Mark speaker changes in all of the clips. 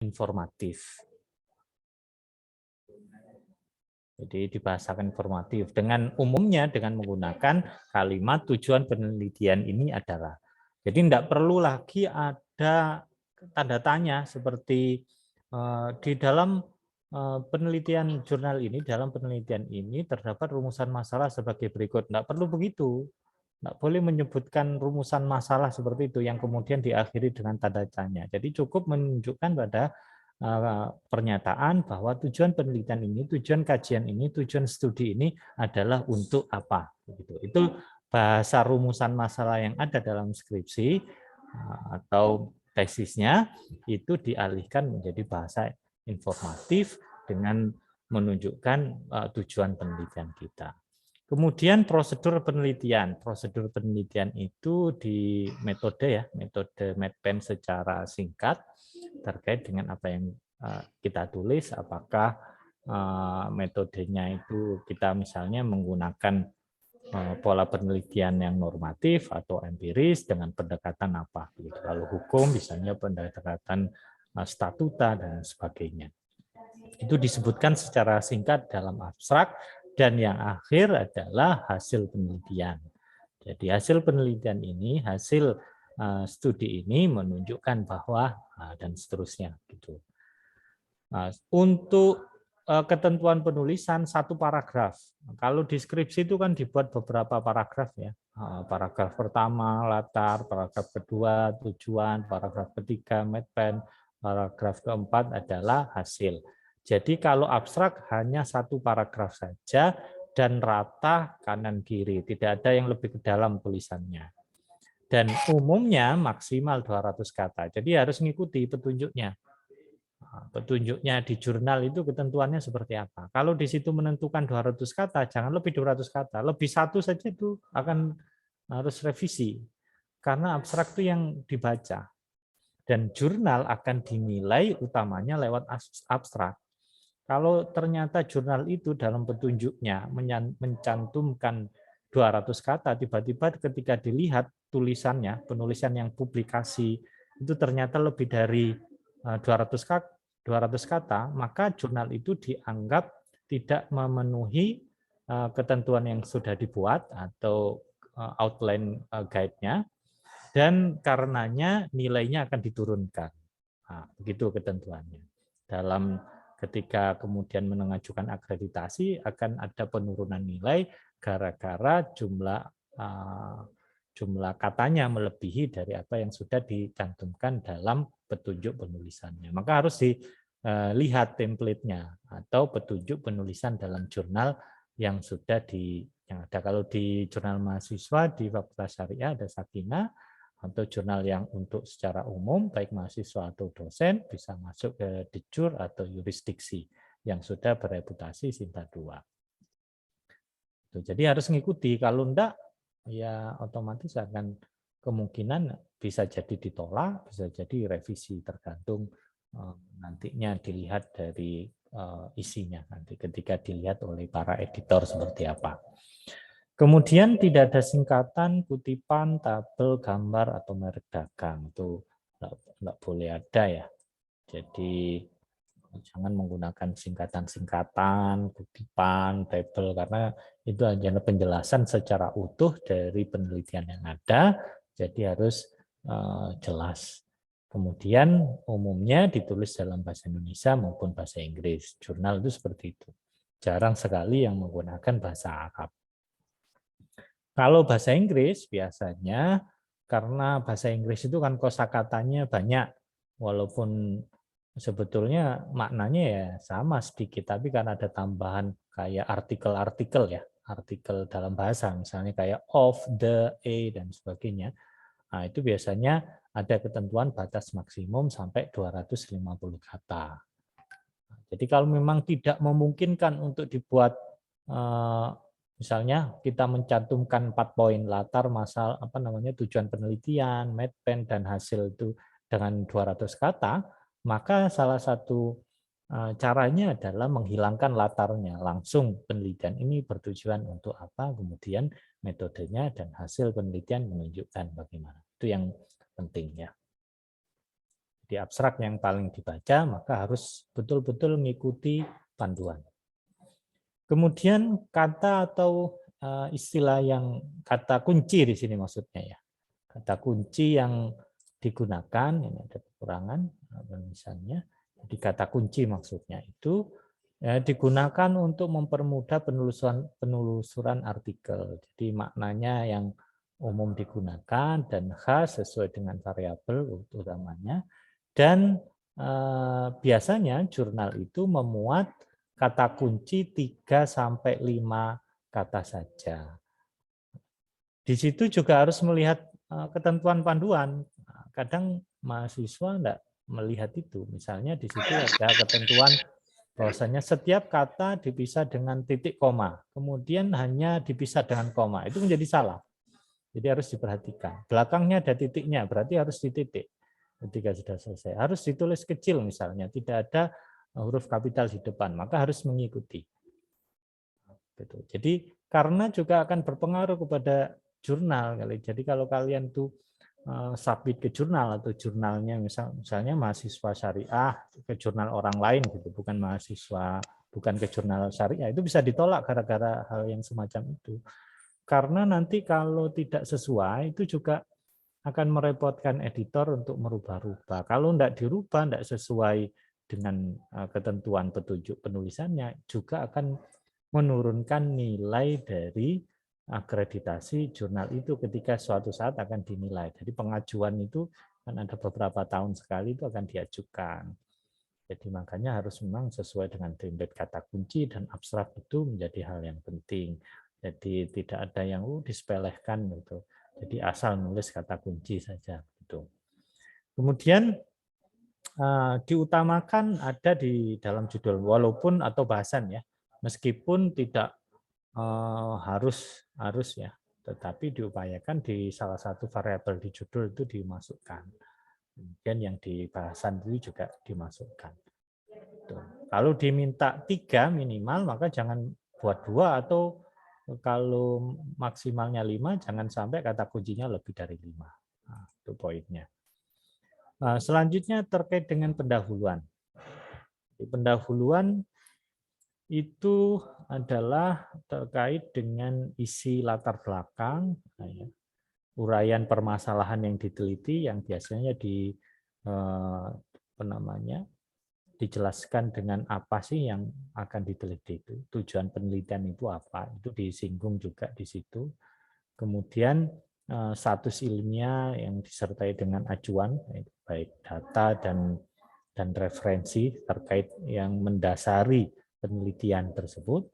Speaker 1: informatif. Jadi dibahasakan informatif dengan umumnya dengan menggunakan kalimat tujuan penelitian ini adalah. Jadi tidak perlu lagi ada tanda tanya seperti di dalam penelitian jurnal ini, dalam penelitian ini terdapat rumusan masalah sebagai berikut. Tidak perlu begitu. Tidak boleh menyebutkan rumusan masalah seperti itu yang kemudian diakhiri dengan tanda tanya. Jadi cukup menunjukkan pada pernyataan bahwa tujuan penelitian ini, tujuan kajian ini, tujuan studi ini adalah untuk apa. Itu bahasa rumusan masalah yang ada dalam skripsi atau tesisnya itu dialihkan menjadi bahasa informatif dengan menunjukkan tujuan penelitian kita. Kemudian prosedur penelitian. Prosedur penelitian itu di metode ya, metode MEDPEN secara singkat terkait dengan apa yang kita tulis, apakah metodenya itu kita misalnya menggunakan pola penelitian yang normatif atau empiris dengan pendekatan apa. Kalau hukum misalnya pendekatan statuta dan sebagainya. Itu disebutkan secara singkat dalam abstrak dan yang akhir adalah hasil penelitian. Jadi hasil penelitian ini, hasil studi ini menunjukkan bahwa dan seterusnya gitu. Nah, untuk ketentuan penulisan satu paragraf. Kalau deskripsi itu kan dibuat beberapa paragraf ya. Paragraf pertama latar, paragraf kedua tujuan, paragraf ketiga MEDPEN, paragraf keempat adalah hasil. Jadi kalau abstrak hanya satu paragraf saja dan rata kanan kiri, tidak ada yang lebih ke dalam tulisannya. Dan umumnya maksimal 200 kata. Jadi harus mengikuti petunjuknya. Petunjuknya di jurnal itu ketentuannya seperti apa. Kalau di situ menentukan 200 kata, jangan lebih 200 kata. Lebih satu saja itu akan harus revisi. Karena abstrak itu yang dibaca. Dan jurnal akan dinilai utamanya lewat abstrak. Kalau ternyata jurnal itu dalam petunjuknya mencantumkan 200 kata, tiba-tiba ketika dilihat tulisannya, penulisan yang publikasi, itu ternyata lebih dari 200 kata, maka jurnal itu dianggap tidak memenuhi ketentuan yang sudah dibuat atau outline guide-nya, dan karenanya nilainya akan diturunkan. Nah, begitu ketentuannya. Dalam ketika kemudian mengajukan akreditasi akan ada penurunan nilai gara-gara jumlah katanya melebihi dari apa yang sudah dicantumkan dalam petunjuk penulisannya. Maka harus dilihat template-nya atau petunjuk penulisan dalam jurnal yang sudah yang ada. Kalau di jurnal mahasiswa di Fakultas Syariah ada Sakinah, atau jurnal yang untuk secara umum, baik mahasiswa atau dosen, bisa masuk ke Dejur atau yurisdiksi yang sudah bereputasi Sinta 2. Jadi harus mengikuti, kalau enggak, ya otomatis akan kemungkinan bisa jadi ditolak, bisa jadi revisi, tergantung nantinya dilihat dari isinya, nanti ketika dilihat oleh para editor seperti apa. Kemudian tidak ada singkatan, kutipan, tabel, gambar, atau merek dagang. Itu enggak boleh ada ya. Jadi jangan menggunakan singkatan-singkatan, kutipan, tabel, karena itu hanya penjelasan secara utuh dari penelitian yang ada, jadi harus jelas. Kemudian umumnya ditulis dalam bahasa Indonesia maupun bahasa Inggris. Jurnal itu seperti itu. Jarang sekali yang menggunakan bahasa Arab. Kalau bahasa Inggris biasanya karena bahasa Inggris itu kan kosakatanya banyak, walaupun sebetulnya maknanya ya sama sedikit, tapi karena ada tambahan kayak artikel-artikel ya, artikel dalam bahasa, misalnya kayak of, the, a, dan sebagainya. Nah, itu biasanya ada ketentuan batas maksimum sampai 250 kata. Jadi kalau memang tidak memungkinkan untuk dibuat misalnya kita mencantumkan 4 poin latar, masalah tujuan penelitian, MEDPEN dan hasil itu dengan 200 kata, maka salah satu caranya adalah menghilangkan latarnya. Langsung penelitian ini bertujuan untuk apa, kemudian metodenya dan hasil penelitian menunjukkan bagaimana. Itu yang penting ya. Di abstrak yang paling dibaca, maka harus betul-betul mengikuti panduan. Kemudian kata atau istilah yang kata kunci di sini maksudnya ya. Kata kunci yang digunakan, ini ada kekurangan misalnya. Jadi kata kunci maksudnya itu digunakan untuk mempermudah penelusuran artikel. Jadi maknanya yang umum digunakan dan khas sesuai dengan variabel utamanya. Dan biasanya jurnal itu memuat kata kunci 3 sampai 5 kata saja. Di situ juga harus melihat ketentuan panduan. Kadang mahasiswa enggak melihat itu. Misalnya di situ ada ketentuan bahwasanya setiap kata dipisah dengan titik koma, kemudian hanya dipisah dengan koma. Itu menjadi salah. Jadi harus diperhatikan. Belakangnya ada titiknya, berarti harus dititik. Ketika sudah selesai, harus ditulis kecil misalnya, tidak ada huruf kapital di depan, maka harus mengikuti. Jadi karena juga akan berpengaruh kepada jurnal. Jadi kalau kalian tuh submit ke jurnal atau jurnalnya misalnya mahasiswa syariah ke jurnal orang lain gitu, bukan mahasiswa, bukan ke jurnal syariah, itu bisa ditolak gara-gara hal yang semacam itu. Karena nanti kalau tidak sesuai itu juga akan merepotkan editor untuk merubah-rubah. Kalau tidak dirubah, tidak sesuai dengan ketentuan petunjuk penulisannya, juga akan menurunkan nilai dari akreditasi jurnal itu ketika suatu saat akan dinilai. Jadi pengajuan itu kan ada beberapa tahun sekali itu akan diajukan. Jadi makanya harus memang sesuai dengan template kata kunci dan abstrak itu menjadi hal yang penting. Jadi tidak ada yang disepelekan gitu. Jadi asal nulis kata kunci saja gitu. Kemudian diutamakan ada di dalam judul walaupun atau bahasan ya. Meskipun tidak harus ya, tetapi diupayakan di salah satu variabel di judul itu dimasukkan. Kemudian yang di bahasan itu juga dimasukkan. Kalau diminta 3 minimal, maka jangan buat 2 atau kalau maksimalnya 5, jangan sampai kata kuncinya lebih dari 5. Nah, itu poinnya. Nah, selanjutnya terkait dengan pendahuluan. Pendahuluan itu adalah terkait dengan isi latar belakang, uraian permasalahan yang diteliti, yang biasanya dijelaskan dengan apa sih yang akan diteliti itu, tujuan penelitian itu apa, itu disinggung juga di situ. Kemudian status ilmiah yang disertai dengan acuan, baik data dan referensi terkait yang mendasari penelitian tersebut.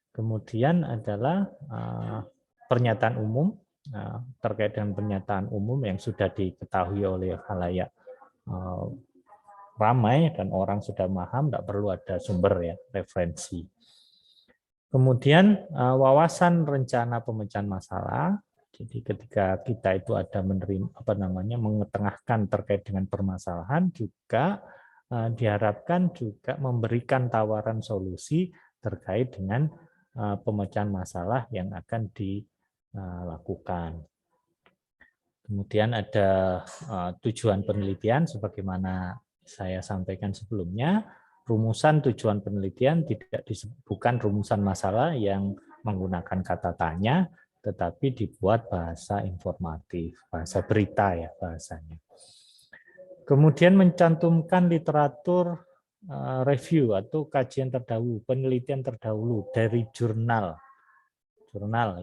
Speaker 1: Kemudian adalah pernyataan umum terkait dengan pernyataan umum yang sudah diketahui oleh khalayak ramai dan orang sudah paham, tidak perlu ada sumber ya, referensi. Kemudian wawasan rencana pemecahan masalah. Jadi ketika kita itu ada mengetengahkan terkait dengan permasalahan, juga diharapkan juga memberikan tawaran solusi terkait dengan pemecahan masalah yang akan dilakukan. Kemudian ada tujuan penelitian sebagaimana saya sampaikan sebelumnya. Rumusan tujuan penelitian bukan rumusan masalah yang menggunakan kata tanya, tetapi dibuat bahasa informatif, bahasa berita ya bahasanya. Kemudian mencantumkan literatur review atau kajian terdahulu, penelitian terdahulu dari jurnal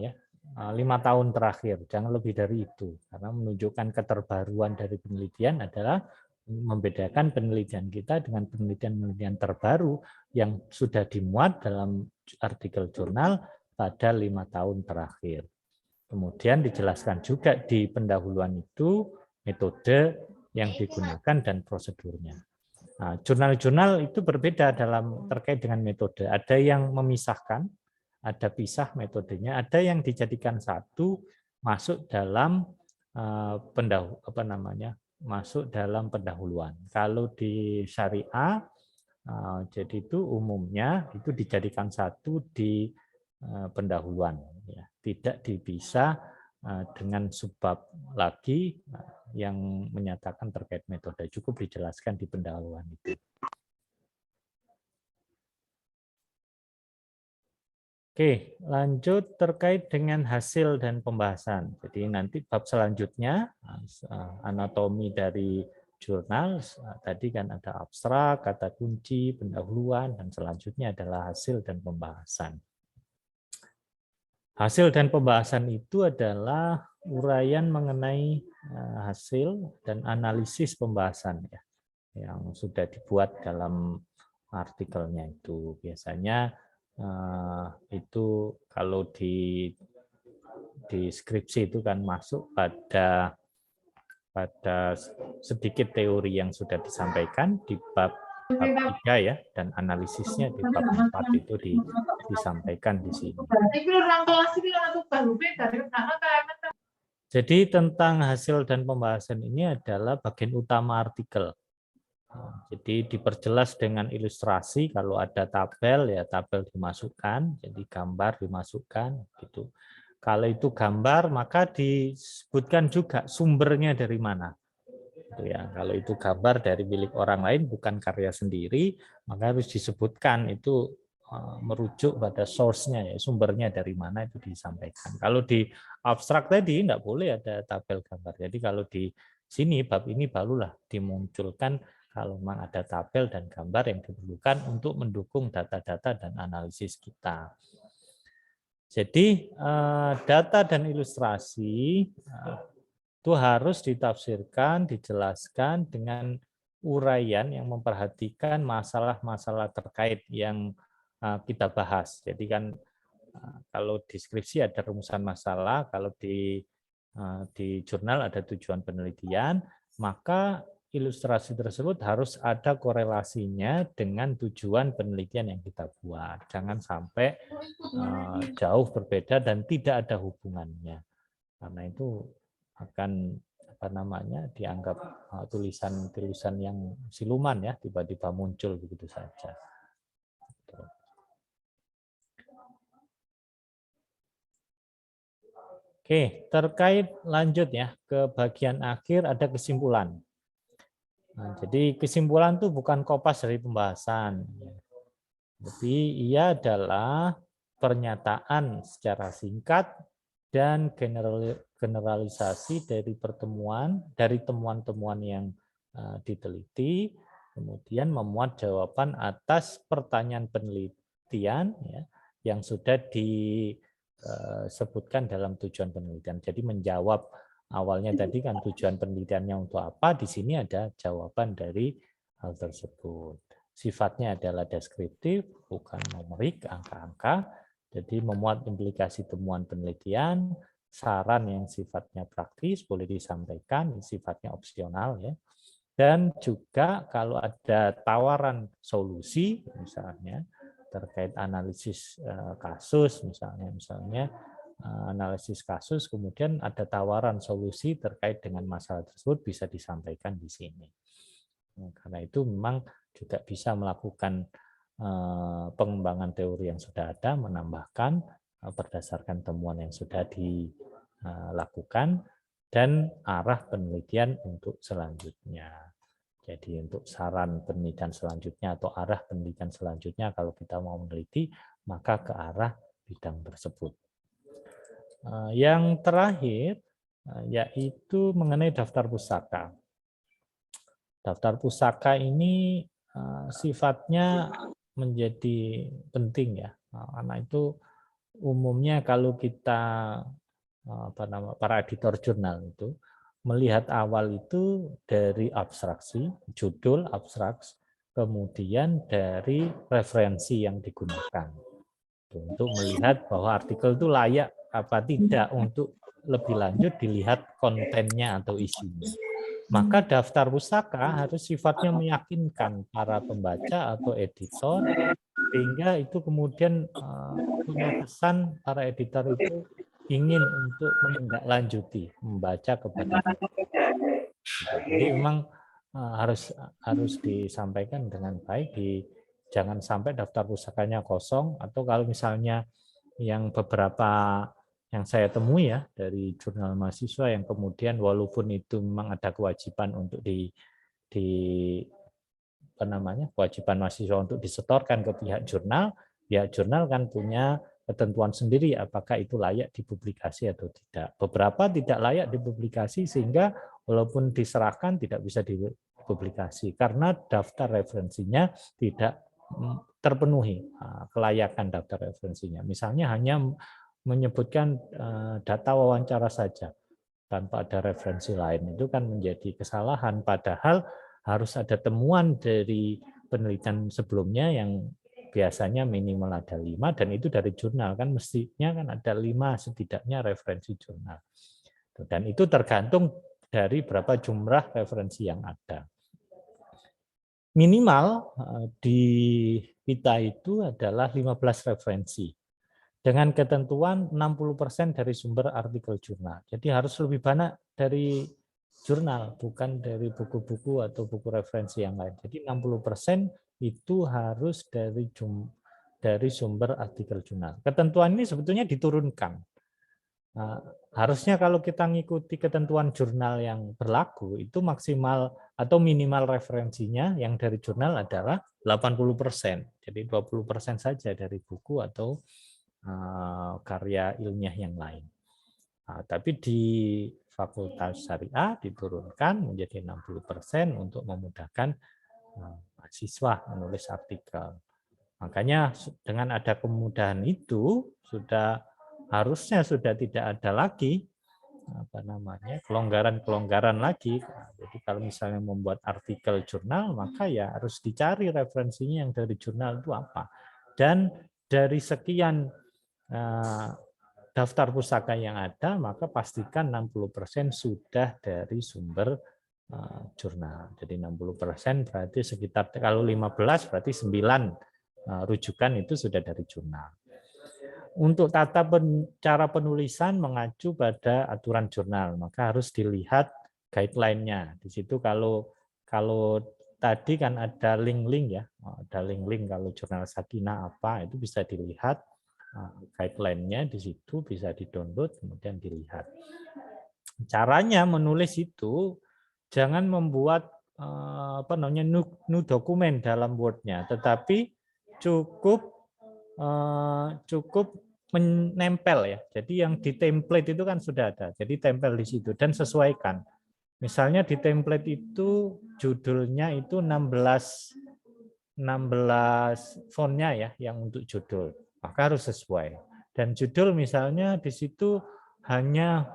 Speaker 1: ya, 5 tahun terakhir, jangan lebih dari itu, karena menunjukkan keterbaruan dari penelitian adalah membedakan penelitian kita dengan penelitian-penelitian terbaru yang sudah dimuat dalam artikel jurnal pada 5 tahun terakhir. Kemudian dijelaskan juga di pendahuluan itu metode yang digunakan dan prosedurnya. Nah, jurnal-jurnal itu berbeda dalam terkait dengan metode. Ada yang memisahkan, ada pisah metodenya, ada yang dijadikan satu masuk dalam masuk dalam pendahuluan. Kalau di syariah, jadi itu umumnya itu dijadikan satu di pendahuluan, ya. Tidak dipisah dengan subbab lagi, yang menyatakan terkait metode. Cukup dijelaskan di pendahuluan itu. Oke, lanjut terkait dengan hasil dan pembahasan. Jadi nanti bab selanjutnya anatomi dari jurnal, tadi kan ada abstrak, kata kunci, pendahuluan, dan selanjutnya adalah hasil dan pembahasan. Hasil dan pembahasan itu adalah uraian mengenai hasil dan analisis pembahasan ya, yang sudah dibuat dalam artikelnya itu. Biasanya itu kalau di skripsi itu kan masuk pada sedikit teori yang sudah disampaikan di bab 3 ya, dan analisisnya di bab 4 itu disampaikan di sini. Jadi tentang hasil dan pembahasan ini adalah bagian utama artikel. Jadi diperjelas dengan ilustrasi, kalau ada tabel ya tabel dimasukkan, jadi gambar dimasukkan gitu. Kalau itu gambar maka disebutkan juga sumbernya dari mana. Gitu ya. Kalau itu gambar dari milik orang lain bukan karya sendiri, maka harus disebutkan itu merujuk pada source-nya ya, sumbernya dari mana itu disampaikan. Kalau di abstrak tadi tidak boleh ada tabel gambar. Jadi kalau di sini bab ini barulah dimunculkan kalau memang ada tabel dan gambar yang diperlukan untuk mendukung data-data dan analisis kita. Jadi data dan ilustrasi itu harus ditafsirkan, dijelaskan dengan uraian yang memperhatikan masalah-masalah terkait yang kita bahas. Jadi kan kalau di skripsi ada rumusan masalah, kalau di jurnal ada tujuan penelitian, maka ilustrasi tersebut harus ada korelasinya dengan tujuan penelitian yang kita buat. Jangan sampai jauh berbeda dan tidak ada hubungannya. Karena itu akan dianggap tulisan yang siluman ya, tiba-tiba muncul begitu saja. Oke, terkait lanjut ya ke bagian akhir ada kesimpulan. Nah, jadi kesimpulan itu bukan kopas dari pembahasan. Tapi ia adalah pernyataan secara singkat dan generalisasi dari temuan-temuan yang diteliti, kemudian memuat jawaban atas pertanyaan penelitian ya, yang sudah disebutkan dalam tujuan penelitian. Jadi menjawab awalnya tadi kan tujuan penelitiannya untuk apa, di sini ada jawaban dari hal tersebut. Sifatnya adalah deskriptif, bukan numerik, angka-angka. Jadi memuat implikasi temuan penelitian, saran yang sifatnya praktis, boleh disampaikan, sifatnya opsional ya. Dan juga kalau ada tawaran solusi, misalnya terkait analisis kasus, misalnya analisis kasus, kemudian ada tawaran solusi terkait dengan masalah tersebut bisa disampaikan di sini. Karena itu memang juga bisa melakukan pengembangan teori yang sudah ada, menambahkan berdasarkan temuan yang sudah dilakukan, dan arah penelitian untuk selanjutnya. Jadi untuk saran penelitian selanjutnya atau arah penelitian selanjutnya kalau kita mau meneliti, maka ke arah bidang tersebut. Yang terakhir yaitu mengenai daftar pusaka. Daftar pusaka ini sifatnya menjadi penting ya, karena itu umumnya kalau kita para editor jurnal itu melihat awal itu dari abstraksi, judul abstraks, kemudian dari referensi yang digunakan untuk melihat bahwa artikel itu layak apa tidak untuk lebih lanjut dilihat kontennya atau isinya. Maka daftar pustaka harus sifatnya meyakinkan para pembaca atau editor, sehingga itu kemudian punya kesan para editor itu ingin untuk menindaklanjuti membaca kepada jadi memang harus disampaikan dengan baik, jangan sampai daftar pusakanya kosong, atau kalau misalnya yang beberapa yang saya temui ya dari jurnal mahasiswa yang kemudian walaupun itu memang ada kewajiban untuk di apa namanya, kewajiban mahasiswa untuk disetorkan ke pihak jurnal kan punya ketentuan sendiri apakah itu layak dipublikasi atau tidak. Beberapa tidak layak dipublikasi sehingga walaupun diserahkan tidak bisa dipublikasi karena daftar referensinya tidak terpenuhi kelayakan daftar referensinya. Misalnya hanya menyebutkan data wawancara saja tanpa ada referensi lain, itu kan menjadi kesalahan, padahal harus ada temuan dari penelitian sebelumnya yang biasanya minimal ada 5 dan itu dari jurnal, kan mestinya kan ada 5 setidaknya referensi jurnal. Dan itu tergantung dari berapa jumlah referensi yang ada. Minimal di kita itu adalah 15 referensi dengan ketentuan 60% dari sumber artikel jurnal. Jadi harus lebih banyak dari jurnal, bukan dari buku-buku atau buku referensi yang lain. Jadi 60% itu harus dari sumber artikel jurnal. Ketentuan ini sebetulnya diturunkan. Nah, harusnya kalau kita ngikuti ketentuan jurnal yang berlaku, itu maksimal atau minimal referensinya yang dari jurnal adalah 80%. Jadi 20% saja dari buku atau karya ilmiah yang lain. Nah, tapi di Fakultas Syariah diturunkan menjadi 60% untuk memudahkan mahasiswa menulis artikel. Makanya dengan ada kemudahan itu harusnya sudah tidak ada lagi kelonggaran lagi. Jadi kalau misalnya membuat artikel jurnal, maka ya harus dicari referensinya yang dari jurnal itu apa. Dan dari sekian daftar pusaka yang ada, maka pastikan 60% sudah dari sumber jurnal. Jadi 60% berarti sekitar, kalau 15 berarti 9 rujukan itu sudah dari jurnal. Untuk cara penulisan mengacu pada aturan jurnal, maka harus dilihat guideline-nya. Di situ kalau tadi kan ada link-link ya, ada link-link kalau jurnal Sakinah apa itu bisa dilihat guideline-nya di situ, bisa di-download kemudian dilihat. Caranya menulis itu jangan membuat new dokumen dalam Word-nya, tetapi cukup menempel ya. Jadi yang di template itu kan sudah ada. Jadi tempel di situ dan sesuaikan. Misalnya di template itu judulnya itu 16 fontnya ya yang untuk judul. Maka harus sesuai. Dan judul misalnya di situ hanya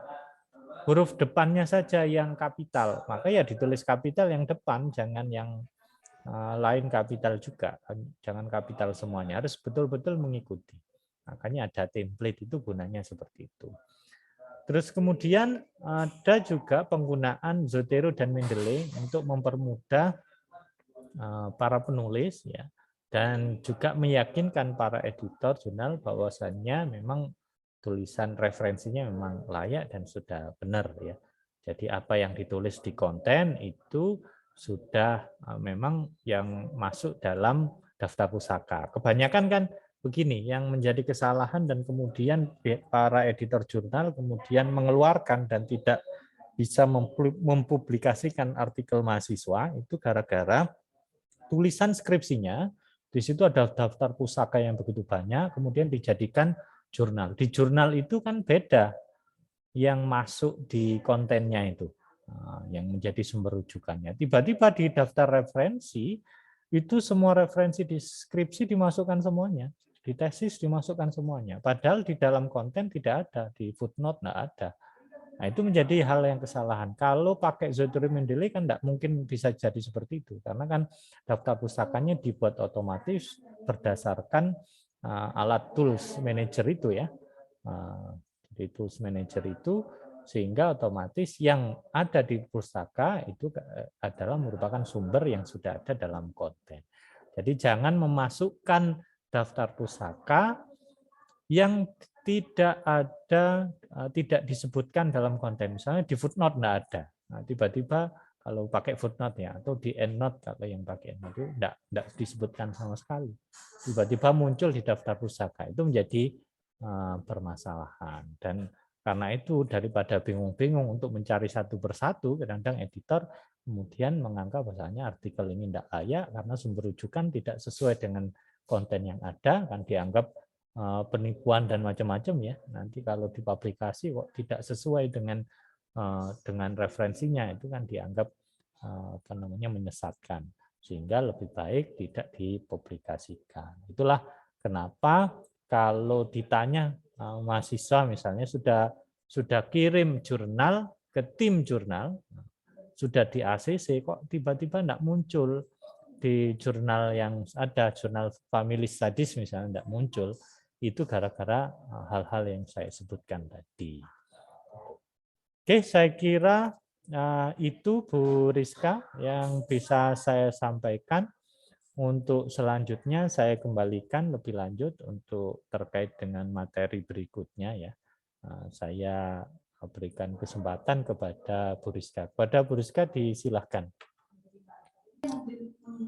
Speaker 1: huruf depannya saja yang kapital. Maka ya ditulis kapital yang depan, jangan yang lain kapital juga. Jangan kapital semuanya. Harus betul-betul mengikuti. Makanya ada template itu gunanya seperti itu. Terus kemudian ada juga penggunaan Zotero dan Mendeley untuk mempermudah para penulis ya, dan juga meyakinkan para editor jurnal bahwasannya memang tulisan referensinya memang layak dan sudah benar ya. Jadi apa yang ditulis di konten itu sudah memang yang masuk dalam daftar pusaka. Kebanyakan kan begini, yang menjadi kesalahan dan kemudian para editor jurnal kemudian mengeluarkan dan tidak bisa mempublikasikan artikel mahasiswa itu gara-gara tulisan skripsinya, di situ ada daftar pusaka yang begitu banyak, kemudian dijadikan jurnal. Di jurnal itu kan beda yang masuk di kontennya itu, yang menjadi sumber rujukannya. Tiba-tiba di daftar referensi, itu semua referensi di skripsi dimasukkan semuanya, di tesis dimasukkan semuanya. Padahal di dalam konten tidak ada, di footnote tidak ada. Nah, itu menjadi hal yang kesalahan. Kalau pakai Zotero Mendeley kan tidak mungkin bisa jadi seperti itu. Karena kan daftar pusakanya dibuat otomatis berdasarkan alat tools manager itu ya. Di tools manager itu sehingga otomatis yang ada di pustaka itu adalah merupakan sumber yang sudah ada dalam konten. Jadi jangan memasukkan daftar pusaka yang tidak disebutkan dalam konten. Misalnya di footnote enggak ada. Nah, tiba-tiba kalau pakai footnote ya atau di endnote kalau yang pakai endnote itu enggak disebutkan sama sekali. Tiba-tiba muncul di daftar pusaka. Itu menjadi permasalahan. Dan karena itu daripada bingung-bingung untuk mencari satu persatu, kadang-kadang editor kemudian menganggap bahwasanya artikel ini tidak layak karena sumber rujukan tidak sesuai dengan konten yang ada, kan dianggap penipuan dan macam-macam ya. Nanti kalau dipublikasi kok tidak sesuai dengan referensinya, itu kan dianggap menyesatkan, sehingga lebih baik tidak dipublikasikan. Itulah kenapa kalau ditanya mahasiswa misalnya sudah kirim jurnal ke tim jurnal, sudah di ACC kok tiba-tiba tidak muncul di jurnal yang ada, jurnal Family Studies misalnya tidak muncul, itu gara-gara hal-hal yang saya sebutkan tadi. Oke, saya kira itu Bu Rizka yang bisa saya sampaikan. Untuk selanjutnya saya kembalikan lebih lanjut untuk terkait dengan materi berikutnya ya. Saya berikan kesempatan kepada Bu Rizka. Kepada Bu Rizka disilahkan.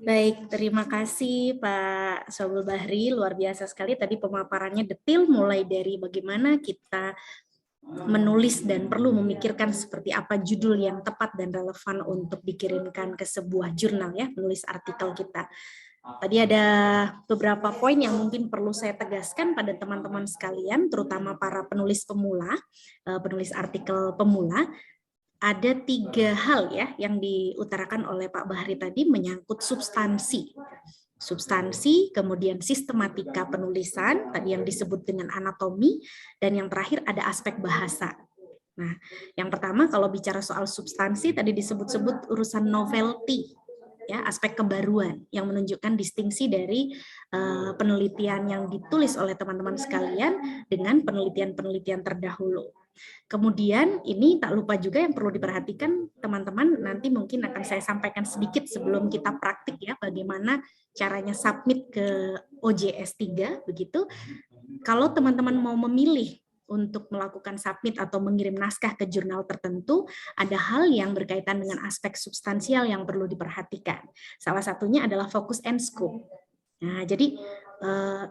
Speaker 2: Baik, terima kasih Pak Sobul Bahri, luar biasa sekali tadi pemaparannya detail mulai dari bagaimana kita menulis dan perlu memikirkan seperti apa judul yang tepat dan relevan untuk dikirimkan ke sebuah jurnal ya, menulis artikel kita. Tadi ada beberapa poin yang mungkin perlu saya tegaskan pada teman-teman sekalian, terutama para penulis pemula, penulis artikel pemula. Ada 3 hal ya yang diutarakan oleh Pak Bahri tadi menyangkut substansi. Substansi, kemudian sistematika penulisan, tadi yang disebut dengan anatomi, dan yang terakhir ada aspek bahasa. Nah, yang pertama kalau bicara soal substansi, tadi disebut-sebut urusan novelty, ya, aspek kebaruan yang menunjukkan distingsi dari penelitian yang ditulis oleh teman-teman sekalian dengan penelitian-penelitian terdahulu. Kemudian ini tak lupa juga yang perlu diperhatikan teman-teman, nanti mungkin akan saya sampaikan sedikit sebelum kita praktik ya, bagaimana caranya submit ke OJS 3 begitu. Kalau teman-teman mau memilih untuk melakukan submit atau mengirim naskah ke jurnal tertentu, ada hal yang berkaitan dengan aspek substansial yang perlu diperhatikan. Salah satunya adalah fokus and scope. Nah, jadi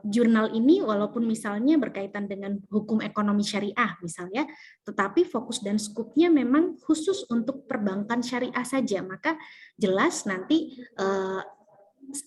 Speaker 2: jurnal ini walaupun misalnya berkaitan dengan hukum ekonomi syariah misalnya, tetapi fokus dan skupnya memang khusus untuk perbankan syariah saja, maka jelas nanti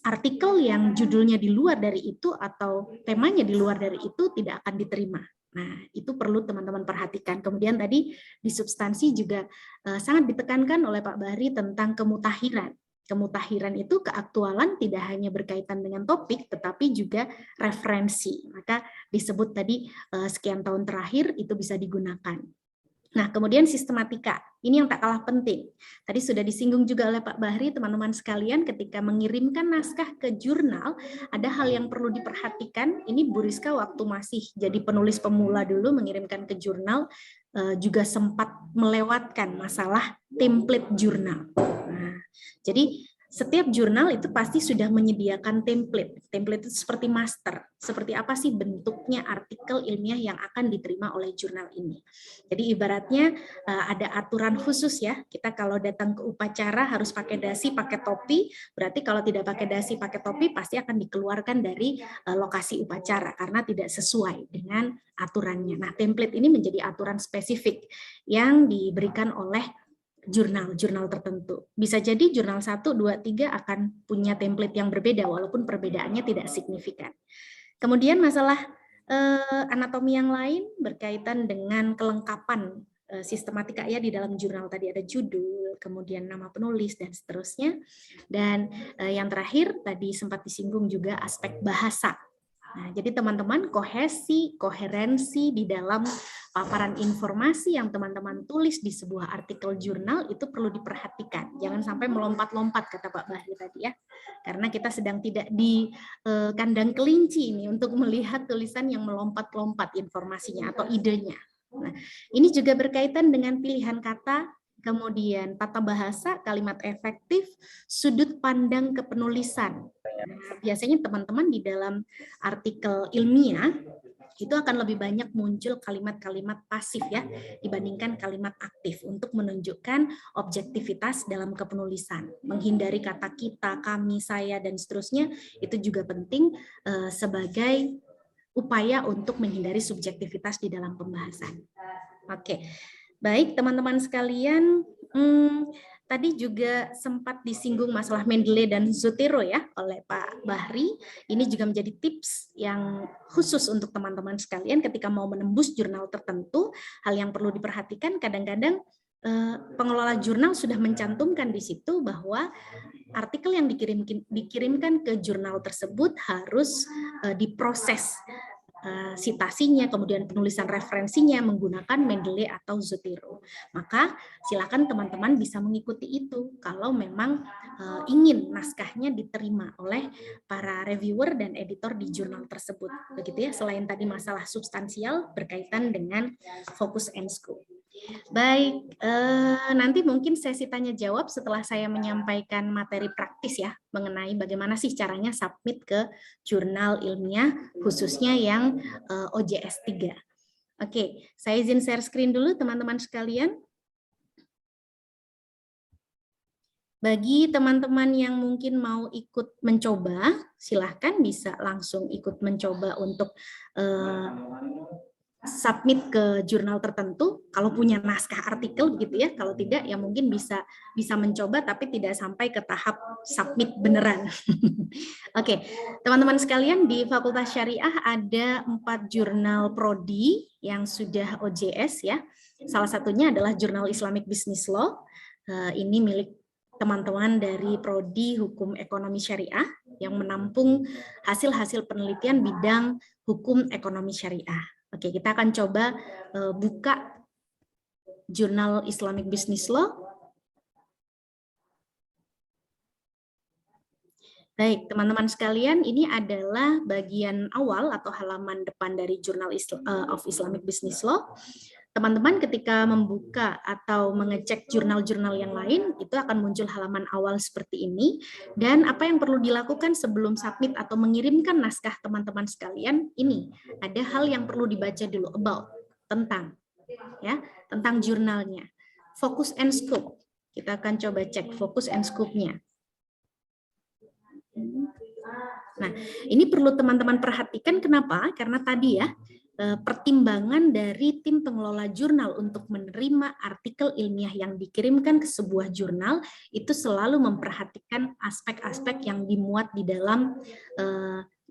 Speaker 2: artikel yang judulnya di luar dari itu atau temanya di luar dari itu tidak akan diterima. Nah, itu perlu teman-teman perhatikan. Kemudian tadi di substansi juga sangat ditekankan oleh Pak Bahri tentang kemutahiran. Kemutahiran itu keaktualan tidak hanya berkaitan dengan topik, tetapi juga referensi. Maka disebut tadi sekian tahun terakhir itu bisa digunakan. Nah, kemudian sistematika. Ini yang tak kalah penting. Tadi sudah disinggung juga oleh Pak Bahri, teman-teman sekalian, ketika mengirimkan naskah ke jurnal, ada hal yang perlu diperhatikan. Ini Bu Rizka waktu masih jadi penulis pemula dulu, mengirimkan ke jurnal, juga sempat melewatkan masalah template jurnal. Nah, jadi setiap jurnal itu pasti sudah menyediakan template. Template itu seperti master. Seperti apa sih bentuknya artikel ilmiah yang akan diterima oleh jurnal ini. Jadi ibaratnya ada aturan khusus ya. Kita kalau datang ke upacara harus pakai dasi, pakai topi. Berarti kalau tidak pakai dasi, pakai topi pasti akan dikeluarkan dari lokasi upacara karena tidak sesuai dengan aturannya. Nah, template ini menjadi aturan spesifik yang diberikan oleh jurnal tertentu. Bisa jadi jurnal 1, 2, 3 akan punya template yang berbeda walaupun perbedaannya tidak signifikan. Kemudian masalah anatomi yang lain berkaitan dengan kelengkapan sistematika ya di dalam jurnal tadi ada judul, kemudian nama penulis dan seterusnya. Dan yang terakhir tadi sempat disinggung juga aspek bahasa. Nah, jadi teman-teman kohesi, koherensi di dalam paparan informasi yang teman-teman tulis di sebuah artikel jurnal itu perlu diperhatikan. Jangan sampai melompat-lompat kata Pak Bahri tadi ya. Karena kita sedang tidak di kandang kelinci ini untuk melihat tulisan yang melompat-lompat informasinya atau idenya. Nah, ini juga berkaitan dengan pilihan kata, kemudian tata bahasa, kalimat efektif, sudut pandang kepenulisan. Nah, biasanya teman-teman di dalam artikel ilmiah itu akan lebih banyak muncul kalimat-kalimat pasif ya dibandingkan kalimat aktif untuk menunjukkan objektivitas dalam kepenulisan. Menghindari kata kita, kami, saya dan seterusnya itu juga penting sebagai upaya untuk menghindari subjektivitas di dalam pembahasan. Oke, baik teman-teman sekalian, tadi juga sempat disinggung masalah Mendeley dan Zotero ya oleh Pak Bahri. Ini juga menjadi tips yang khusus untuk teman-teman sekalian ketika mau menembus jurnal tertentu. Hal yang perlu diperhatikan kadang-kadang pengelola jurnal sudah mencantumkan di situ bahwa artikel yang dikirimkan ke jurnal tersebut harus diproses sitasinya, kemudian penulisan referensinya menggunakan Mendeley atau Zotero. Maka silakan teman-teman bisa mengikuti itu kalau memang ingin naskahnya diterima oleh para reviewer dan editor di jurnal tersebut. Begitu ya, selain tadi masalah substansial berkaitan dengan fokus and scope. Baik, nanti mungkin sesi tanya jawab setelah saya menyampaikan materi praktis ya mengenai bagaimana sih caranya submit ke jurnal ilmiah khususnya yang OJS 3. Oke, saya izin share screen dulu teman-teman sekalian. Bagi teman-teman yang mungkin mau ikut mencoba, silahkan bisa langsung ikut mencoba untuk submit ke jurnal tertentu kalau punya naskah artikel begitu ya. Kalau tidak ya mungkin bisa mencoba tapi tidak sampai ke tahap submit beneran. Oke, teman-teman sekalian, di Fakultas Syariah ada 4 jurnal prodi yang sudah OJS ya. Salah satunya adalah Jurnal Islamic Business Law. Ini milik teman-teman dari prodi Hukum Ekonomi Syariah yang menampung hasil-hasil penelitian bidang hukum ekonomi syariah. Oke, kita akan coba buka Jurnal Islamic Business Law. Baik, teman-teman sekalian, ini adalah bagian awal atau halaman depan dari Journal of Islamic Business Law. Teman-teman ketika membuka atau mengecek jurnal-jurnal yang lain, itu akan muncul halaman awal seperti ini. Dan apa yang perlu dilakukan sebelum submit atau mengirimkan naskah teman-teman sekalian, ini ada hal yang perlu dibaca dulu, about, tentang jurnalnya. Focus and scope, kita akan coba cek focus and scope-nya. Nah, ini perlu teman-teman perhatikan kenapa? Karena tadi ya, pertimbangan dari tim pengelola jurnal untuk menerima artikel ilmiah yang dikirimkan ke sebuah jurnal itu selalu memperhatikan aspek-aspek yang dimuat di dalam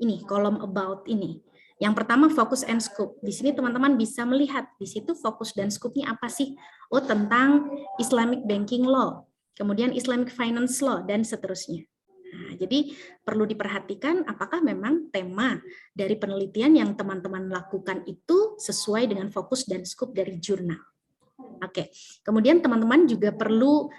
Speaker 2: ini kolom about ini. Yang pertama fokus and scope. Di sini teman-teman bisa melihat di situ fokus dan scope-nya apa sih? Oh, tentang Islamic Banking Law, kemudian Islamic Finance Law dan seterusnya. Nah, jadi perlu diperhatikan apakah memang tema dari penelitian yang teman-teman lakukan itu sesuai dengan fokus dan scope dari jurnal. Oke, kemudian teman-teman juga perlu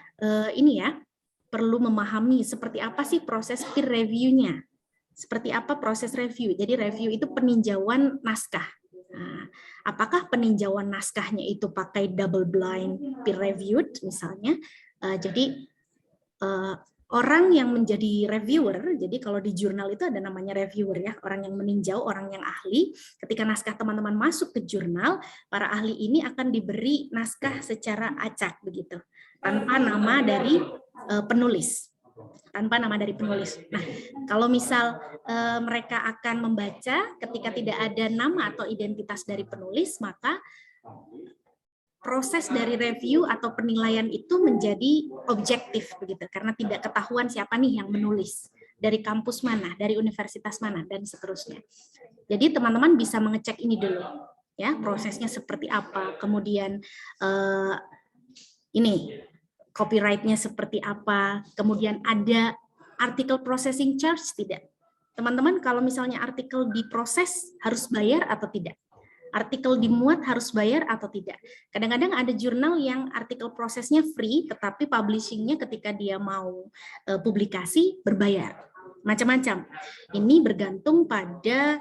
Speaker 2: perlu memahami seperti apa sih proses peer review-nya. Seperti apa proses review? Jadi review itu peninjauan naskah. Nah, apakah peninjauan naskahnya itu pakai double blind peer reviewed misalnya? Jadi orang yang menjadi reviewer, jadi kalau di jurnal itu ada namanya reviewer ya, orang yang meninjau, orang yang ahli. Ketika naskah teman-teman masuk ke jurnal, para ahli ini akan diberi naskah secara acak begitu, tanpa nama dari penulis. Tanpa nama dari penulis. Nah, kalau misal mereka akan membaca ketika tidak ada nama atau identitas dari penulis, maka proses dari review atau penilaian itu menjadi objektif begitu, karena tidak ketahuan siapa nih yang menulis, dari kampus mana, dari universitas mana dan seterusnya. Jadi teman-teman bisa mengecek ini dulu ya, prosesnya seperti apa, kemudian ini copyright-nya seperti apa, kemudian ada artikel processing charge tidak. Teman-teman kalau misalnya artikel diproses harus bayar atau tidak? Artikel dimuat harus bayar atau tidak. Kadang-kadang ada jurnal yang artikel prosesnya free, tetapi publishingnya ketika dia mau publikasi berbayar. Macam-macam. Ini bergantung pada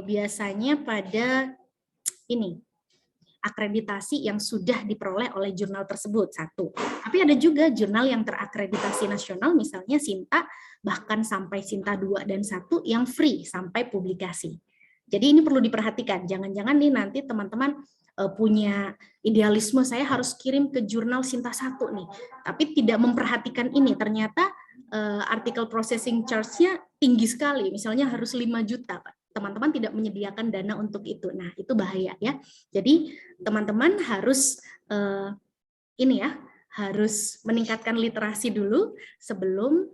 Speaker 2: biasanya pada ini akreditasi yang sudah diperoleh oleh jurnal tersebut, satu. Tapi ada juga jurnal yang terakreditasi nasional, misalnya Sinta, bahkan sampai Sinta 2 dan 1 yang free sampai publikasi. Jadi ini perlu diperhatikan, jangan-jangan nih nanti teman-teman punya idealisme saya harus kirim ke jurnal Sinta 1 nih, tapi tidak memperhatikan ini, ternyata artikel processing charge-nya tinggi sekali, misalnya harus 5 juta Pak. teman-teman tidak menyediakan dana untuk itu. Nah, itu bahaya ya. Jadi teman-teman harus harus meningkatkan literasi dulu sebelum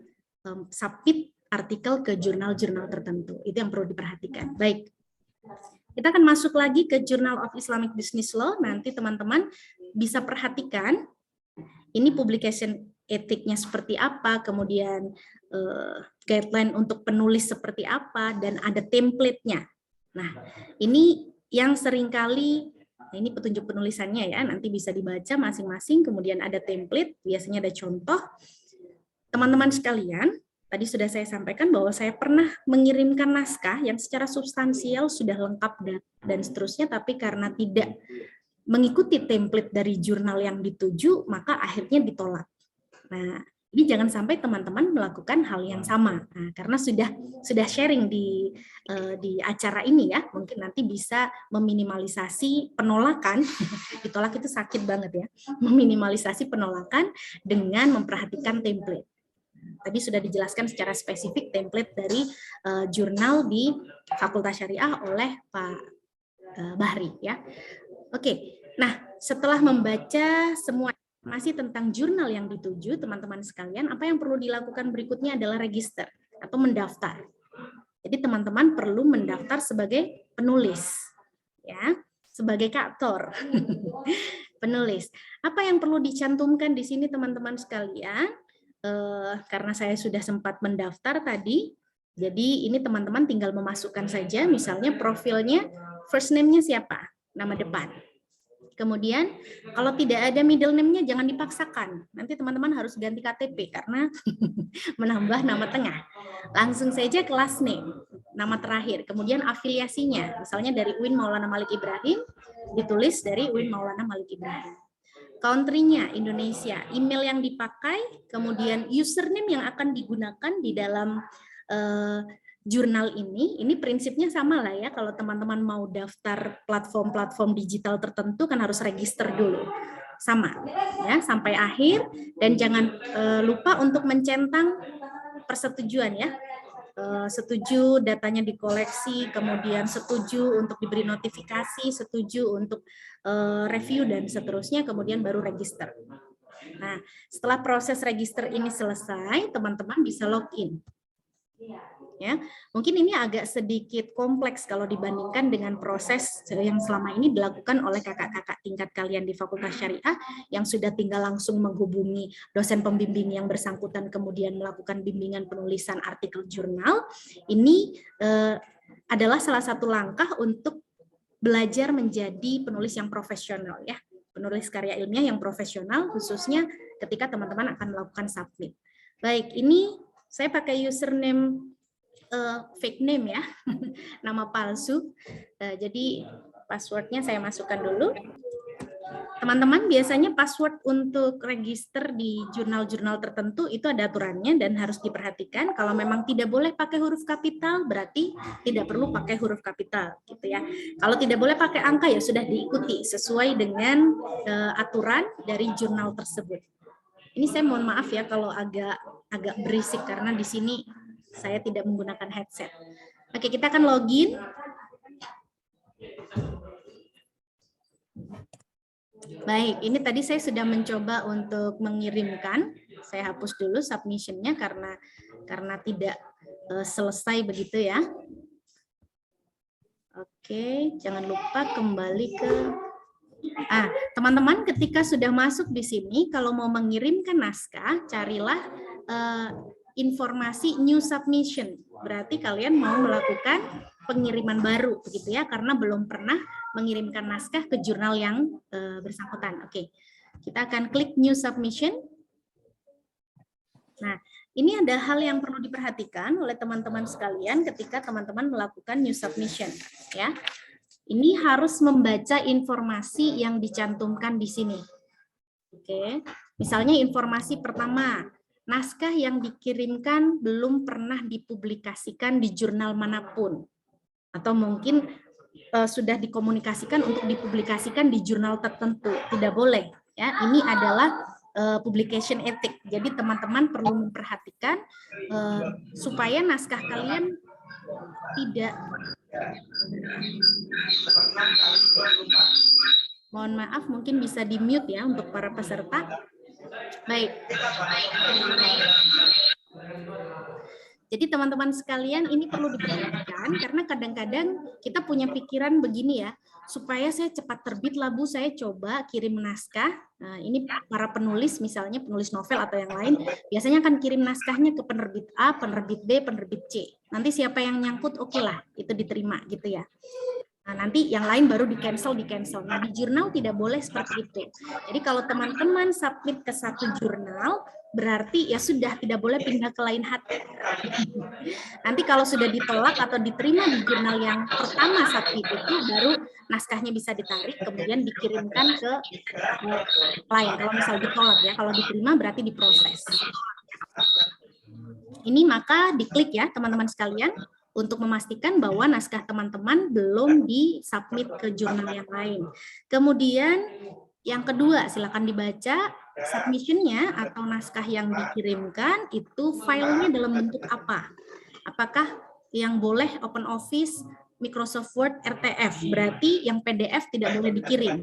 Speaker 2: submit artikel ke jurnal-jurnal tertentu. Itu yang perlu diperhatikan. Baik. Kita akan masuk lagi ke Journal of Islamic Business Law. Nanti teman-teman bisa perhatikan ini publication etiknya seperti apa, kemudian guideline untuk penulis seperti apa, dan ada template-nya. Nah, ini yang seringkali, ini petunjuk penulisannya ya, nanti bisa dibaca masing-masing, kemudian ada template, biasanya ada contoh. Teman-teman sekalian, tadi sudah saya sampaikan bahwa saya pernah mengirimkan naskah yang secara substansial sudah lengkap dan seterusnya, tapi karena tidak mengikuti template dari jurnal yang dituju, maka akhirnya ditolak. Nah, ini jangan sampai teman-teman melakukan hal yang sama. Nah, karena sudah sharing di acara ini ya, mungkin nanti bisa meminimalisasi penolakan. Ditolak itu sakit banget ya. Meminimalisasi penolakan dengan memperhatikan template. Tadi sudah dijelaskan secara spesifik template dari jurnal di Fakultas Syariah oleh Pak Bahri ya. Oke, nah setelah membaca semua informasi tentang jurnal yang dituju, teman-teman sekalian, apa yang perlu dilakukan berikutnya adalah register atau mendaftar. Jadi teman-teman perlu mendaftar sebagai penulis, ya, sebagai aktor, penulis. Apa yang perlu dicantumkan di sini teman-teman sekalian? Karena saya sudah sempat mendaftar tadi, jadi ini teman-teman tinggal memasukkan saja, misalnya profilnya, first name-nya siapa? Nama depan. Kemudian kalau tidak ada middle name-nya jangan dipaksakan. Nanti teman-teman harus ganti KTP karena menambah nama tengah. Langsung saja ke last name, nama terakhir. Kemudian afiliasinya, misalnya dari UIN Maulana Malik Ibrahim, ditulis dari UIN Maulana Malik Ibrahim. Country-nya Indonesia, email yang dipakai, kemudian username yang akan digunakan di dalam jurnal ini prinsipnya sama lah ya, kalau teman-teman mau daftar platform-platform digital tertentu kan harus register dulu, sama ya sampai akhir, dan jangan lupa untuk mencentang persetujuan ya, setuju datanya dikoleksi, kemudian setuju untuk diberi notifikasi, setuju untuk review dan seterusnya, kemudian baru register. Nah, setelah proses register ini selesai, teman-teman bisa login. Ya, mungkin ini agak sedikit kompleks kalau dibandingkan dengan proses yang selama ini dilakukan oleh kakak-kakak tingkat kalian di Fakultas Syariah yang sudah tinggal langsung menghubungi dosen pembimbing yang bersangkutan kemudian melakukan bimbingan penulisan artikel jurnal. Ini adalah salah satu langkah untuk belajar menjadi penulis yang profesional ya, penulis karya ilmiah yang profesional, khususnya ketika teman-teman akan melakukan submit. Baik, ini saya pakai username fake name ya, nama palsu. Jadi passwordnya saya masukkan dulu. Teman-teman biasanya password untuk register di jurnal-jurnal tertentu itu ada aturannya dan harus diperhatikan. Kalau memang tidak boleh pakai huruf kapital, berarti tidak perlu pakai huruf kapital, gitu ya. Kalau tidak boleh pakai angka ya sudah diikuti sesuai dengan aturan dari jurnal tersebut. Ini saya mohon maaf ya kalau agak berisik karena di sini saya tidak menggunakan headset. Oke, kita akan login. Baik, ini tadi saya sudah mencoba untuk mengirimkan. Saya hapus dulu submission-nya karena tidak selesai begitu ya. Oke, jangan lupa kembali ke teman-teman ketika sudah masuk di sini, kalau mau mengirimkan naskah, carilah informasi new submission. Berarti kalian mau melakukan pengiriman baru begitu ya, karena belum pernah mengirimkan naskah ke jurnal yang bersangkutan. Oke. Kita akan klik new submission. Nah, ini ada hal yang perlu diperhatikan oleh teman-teman sekalian ketika teman-teman melakukan new submission ya. Ini harus membaca informasi yang dicantumkan di sini. Oke. Misalnya informasi pertama, naskah yang dikirimkan belum pernah dipublikasikan di jurnal manapun, atau mungkin sudah dikomunikasikan untuk dipublikasikan di jurnal tertentu, tidak boleh ya. Ini adalah publication ethic, jadi teman-teman perlu memperhatikan supaya naskah kalian tidak Mohon maaf, mungkin bisa di-mute ya untuk para peserta. Baik. Jadi teman-teman sekalian, ini perlu diperhatikan karena kadang-kadang kita punya pikiran begini ya, supaya saya cepat terbit lah Bu, saya coba kirim naskah. Nah, ini para penulis, misalnya penulis novel atau yang lain, biasanya akan kirim naskahnya ke penerbit A, penerbit B, penerbit C. Nanti siapa yang nyangkut, oke lah, itu diterima gitu ya. Nah, nanti yang lain baru di-cancel. Nah, di jurnal tidak boleh seperti itu. Jadi kalau teman-teman submit ke satu jurnal, berarti ya sudah tidak boleh pindah ke lain hati. Nanti kalau sudah ditolak atau diterima di jurnal yang pertama submit itu, baru naskahnya bisa ditarik, kemudian dikirimkan ke lain. Kalau misal ditolak ya, kalau diterima berarti diproses. Ini maka diklik ya teman-teman sekalian, untuk memastikan bahwa naskah teman-teman belum disubmit ke jurnal yang lain. Kemudian yang kedua, silakan dibaca submission-nya atau naskah yang dikirimkan itu filenya dalam bentuk apa. Apakah yang boleh Open Office, Microsoft Word, RTF, berarti yang PDF tidak boleh dikirim.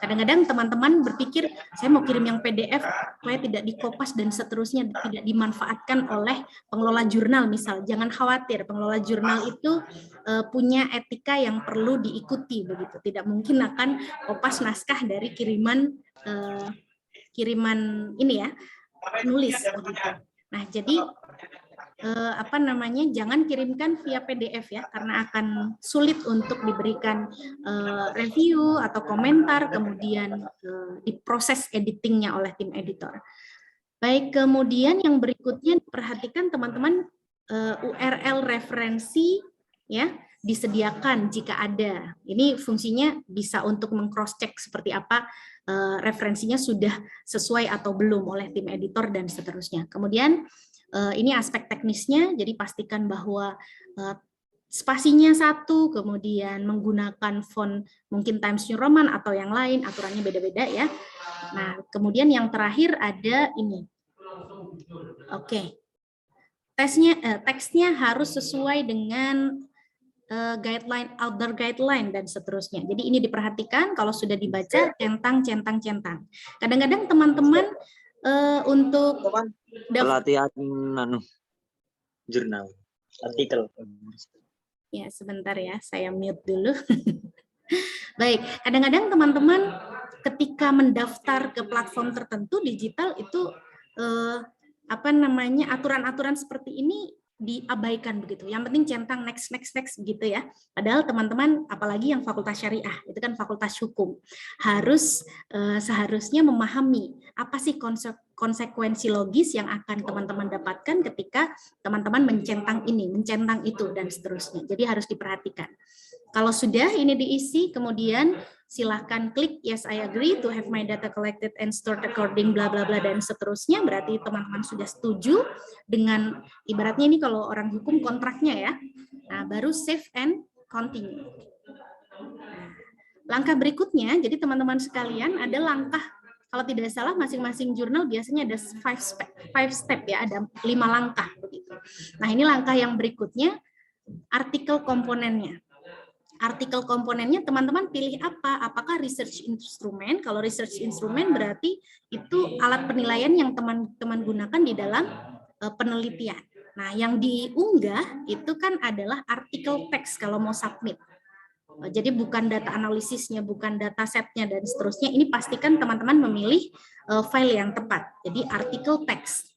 Speaker 2: Kadang-kadang teman-teman berpikir, saya mau kirim yang PDF supaya tidak dikopas dan seterusnya, tidak dimanfaatkan oleh pengelola jurnal misal. Jangan khawatir, pengelola jurnal itu punya etika yang perlu diikuti begitu. Tidak mungkin akan kopas naskah dari kiriman ini ya, penulis begitu. Nah, jadi jangan kirimkan via PDF ya, karena akan sulit untuk diberikan review atau komentar, kemudian diproses editingnya oleh tim editor. Baik, kemudian yang berikutnya perhatikan teman-teman, URL referensi ya disediakan jika ada. Ini fungsinya bisa untuk meng-cross-check seperti apa referensinya sudah sesuai atau belum oleh tim editor dan seterusnya. Kemudian ini aspek teknisnya, jadi pastikan bahwa spasinya satu, kemudian menggunakan font mungkin Times New Roman atau yang lain, aturannya beda-beda ya. Nah, kemudian yang terakhir ada ini. Oke. Teksnya harus sesuai dengan guideline, outdoor guideline dan seterusnya. Jadi ini diperhatikan kalau sudah dibaca centang. Kadang-kadang teman-teman untuk
Speaker 3: pelatihan jurnal artikel.
Speaker 2: Ya, sebentar ya, saya mute dulu. Baik, kadang-kadang teman-teman ketika mendaftar ke platform tertentu digital itu aturan-aturan seperti ini diabaikan begitu. Yang penting centang next gitu ya. Padahal teman-teman apalagi yang fakultas syariah, itu kan fakultas hukum, harus seharusnya memahami apa sih konsekuensi logis yang akan teman-teman dapatkan ketika teman-teman mencentang ini, mencentang itu dan seterusnya. Jadi harus diperhatikan. Kalau sudah ini diisi, kemudian silahkan klik yes I agree to have my data collected and stored according bla bla bla dan seterusnya. Berarti teman-teman sudah setuju dengan, ibaratnya ini kalau orang hukum kontraknya ya. Nah, baru save and continue. Nah, langkah berikutnya, jadi teman-teman sekalian ada langkah, kalau tidak salah masing-masing jurnal biasanya ada 5 step ya, ada 5 langkah begitu. Nah, ini langkah yang berikutnya, artikel komponennya. Artikel komponennya teman-teman pilih apa? Apakah research instrument? Kalau research instrument berarti itu alat penilaian yang teman-teman gunakan di dalam penelitian. Nah, yang diunggah itu kan adalah artikel teks kalau mau submit. Jadi bukan data analisisnya, bukan data setnya dan seterusnya. Ini pastikan teman-teman memilih file yang tepat. Jadi artikel teks.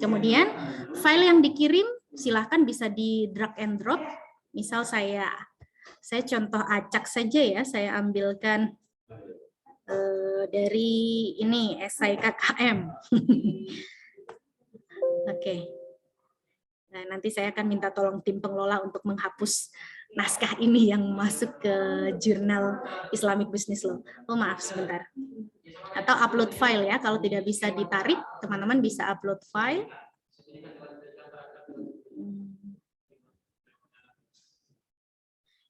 Speaker 2: Kemudian file yang dikirim silahkan bisa di drag and drop. Misal saya contoh acak saja ya, saya ambilkan dari ini esai KKM. Oke. Nah, nanti saya akan minta tolong tim pengelola untuk menghapus naskah ini yang masuk ke jurnal Islamic Business Law. Oh, maaf sebentar. Atau upload file ya, kalau tidak bisa ditarik, teman-teman bisa upload file.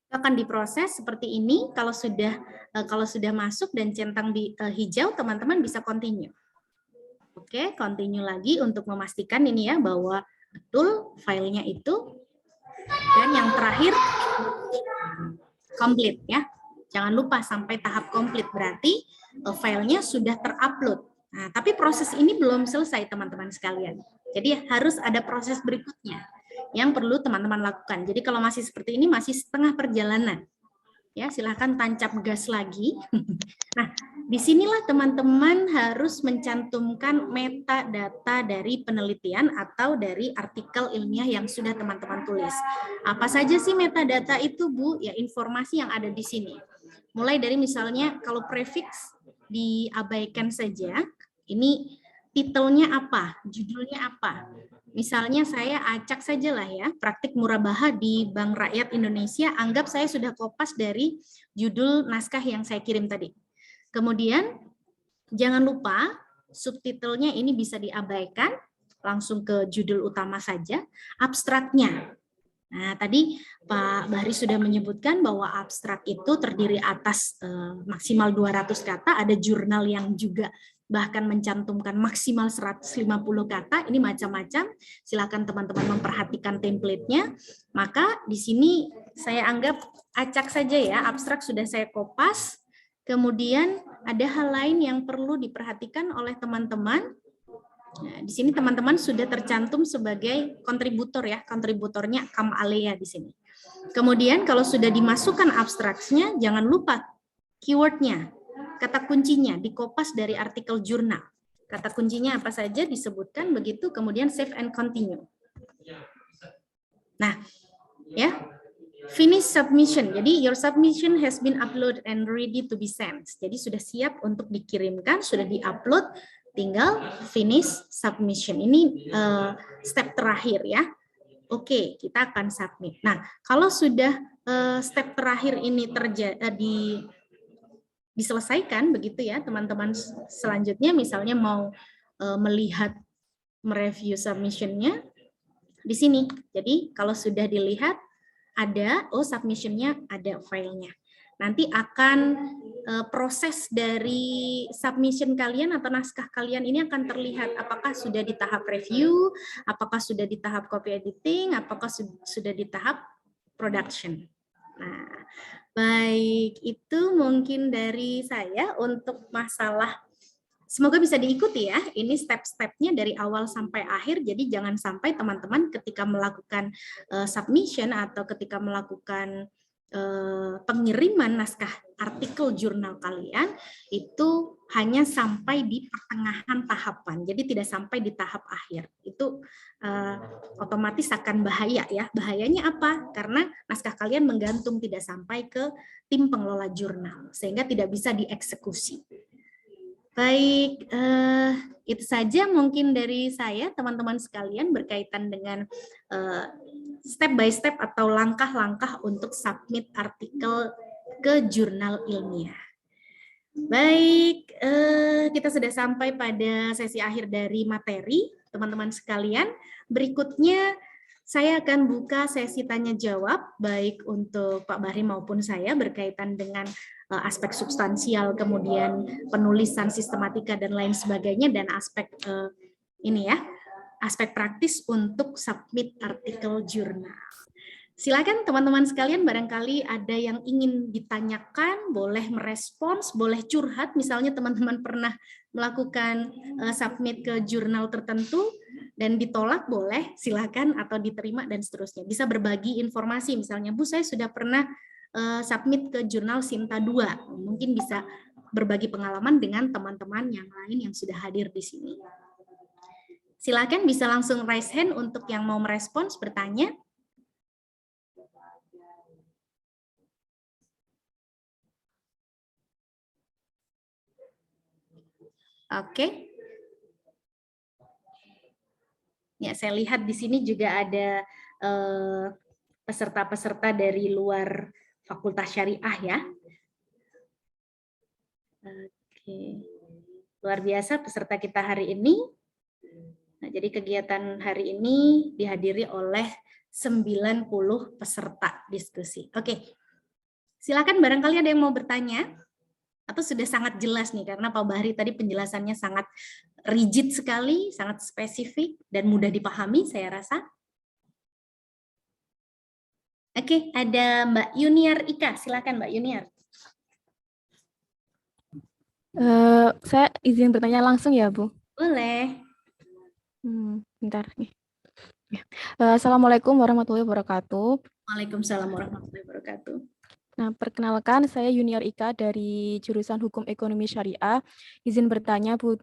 Speaker 2: Akan diproses seperti ini. Kalau sudah masuk dan centang hijau, teman-teman bisa continue. Oke, continue lagi untuk memastikan ini ya bahwa betul filenya itu. Dan yang terakhir komplit ya. Jangan lupa sampai tahap komplit, berarti filenya sudah terupload. Nah, tapi proses ini belum selesai teman-teman sekalian. Jadi harus ada proses berikutnya yang perlu teman-teman lakukan. Jadi kalau masih seperti ini masih setengah perjalanan. Ya, silahkan tancap gas lagi. Nah, disinilah teman-teman harus mencantumkan metadata dari penelitian atau dari artikel ilmiah yang sudah teman-teman tulis. Apa saja sih metadata itu, Bu? Ya, informasi yang ada di sini. Mulai dari misalnya kalau prefix diabaikan saja, ini titelnya apa, judulnya apa. Misalnya saya acak saja lah ya, praktik murabaha di Bank Rakyat Indonesia, anggap saya sudah kopas dari judul naskah yang saya kirim tadi. Kemudian jangan lupa subtitlenya ini bisa diabaikan, langsung ke judul utama saja, abstraknya. Nah, tadi Pak Bahri sudah menyebutkan bahwa abstrak itu terdiri atas maksimal 200 kata, ada jurnal yang juga bahkan mencantumkan maksimal 150 kata, ini macam-macam. Silakan teman-teman memperhatikan template-nya. Maka di sini saya anggap acak saja ya, abstrak sudah saya kopas. Kemudian ada hal lain yang perlu diperhatikan oleh teman-teman. Nah, di sini teman-teman sudah tercantum sebagai kontributor ya, kontributornya Kam Alea di sini. Kemudian kalau sudah dimasukkan abstraksinya, jangan lupa keywordnya, kata kuncinya dikopas dari artikel jurnal. Kata kuncinya apa saja disebutkan begitu, kemudian save and continue. Nah, ya, finish submission. Jadi your submission has been uploaded and ready to be sent. Jadi sudah siap untuk dikirimkan, sudah diupload. Tinggal finish submission. Ini step terakhir ya. Oke, kita akan submit. Nah, kalau sudah step terakhir ini diselesaikan begitu ya, teman-teman selanjutnya misalnya mau melihat mereview submission-nya di sini. Jadi kalau sudah dilihat ada, submission-nya ada filenya. Nanti akan proses dari submission kalian atau naskah kalian ini akan terlihat apakah sudah di tahap review, apakah sudah di tahap copy editing, apakah sudah di tahap production. Nah, baik, itu mungkin dari saya untuk masalah. Semoga bisa diikuti ya, ini step-stepnya dari awal sampai akhir, jadi jangan sampai teman-teman ketika melakukan submission atau ketika melakukan pengiriman naskah artikel jurnal kalian itu hanya sampai di pertengahan tahapan, jadi tidak sampai di tahap akhir. Itu otomatis akan bahaya ya. Bahayanya apa? Karena naskah kalian menggantung tidak sampai ke tim pengelola jurnal, sehingga tidak bisa dieksekusi. Baik, itu saja mungkin dari saya, teman-teman sekalian, berkaitan dengan step by step atau langkah-langkah untuk submit artikel ke jurnal ilmiah. Baik, kita sudah sampai pada sesi akhir dari materi, teman-teman sekalian. Berikutnya saya akan buka sesi tanya jawab, baik untuk Pak Bahri maupun saya, berkaitan dengan aspek substansial, kemudian penulisan sistematika dan lain sebagainya, dan aspek ini ya, aspek praktis untuk submit artikel jurnal. Silakan teman-teman sekalian, barangkali ada yang ingin ditanyakan, boleh merespons, boleh curhat, misalnya teman-teman pernah melakukan submit ke jurnal tertentu dan ditolak, boleh, silakan, atau diterima dan seterusnya. Bisa berbagi informasi, misalnya, Bu, saya sudah pernah submit ke jurnal Sinta 2, mungkin bisa berbagi pengalaman dengan teman-teman yang lain yang sudah hadir di sini. Silakan bisa langsung raise hand untuk yang mau merespons, bertanya. Oke. Ya, saya lihat di sini juga ada peserta-peserta dari luar Fakultas Syariah ya. Oke. Luar biasa peserta kita hari ini. Nah, jadi kegiatan hari ini dihadiri oleh 90 peserta diskusi. Oke. Silakan, barangkali ada yang mau bertanya atau sudah sangat jelas nih, karena Pak Bahri tadi penjelasannya sangat rigid sekali, sangat spesifik dan mudah dipahami saya rasa. Oke, ada Mbak Yuniar Ika. Silakan Mbak Yuniar.
Speaker 4: Saya izin bertanya langsung ya, Bu.
Speaker 2: Boleh.
Speaker 4: Bentar nih. Assalamualaikum warahmatullahi wabarakatuh.
Speaker 2: Waalaikumsalam warahmatullahi wabarakatuh.
Speaker 4: Nah, perkenalkan saya Yuniar Ika dari jurusan Hukum Ekonomi Syariah. Izin bertanya, Bu.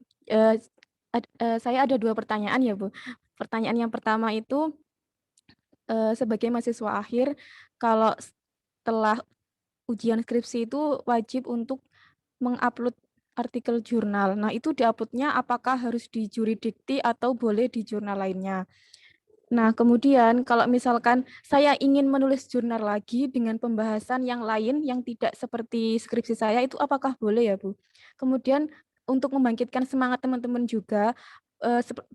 Speaker 4: Saya ada 2 pertanyaan ya, Bu. Pertanyaan yang pertama itu, sebagai mahasiswa akhir, kalau setelah ujian skripsi itu wajib untuk mengupload artikel jurnal. Nah, itu diuploadnya apakah harus di juridikti atau boleh di jurnal lainnya? Nah, kemudian kalau misalkan saya ingin menulis jurnal lagi dengan pembahasan yang lain yang tidak seperti skripsi saya, itu apakah boleh ya, Bu? Kemudian untuk membangkitkan semangat teman-teman juga,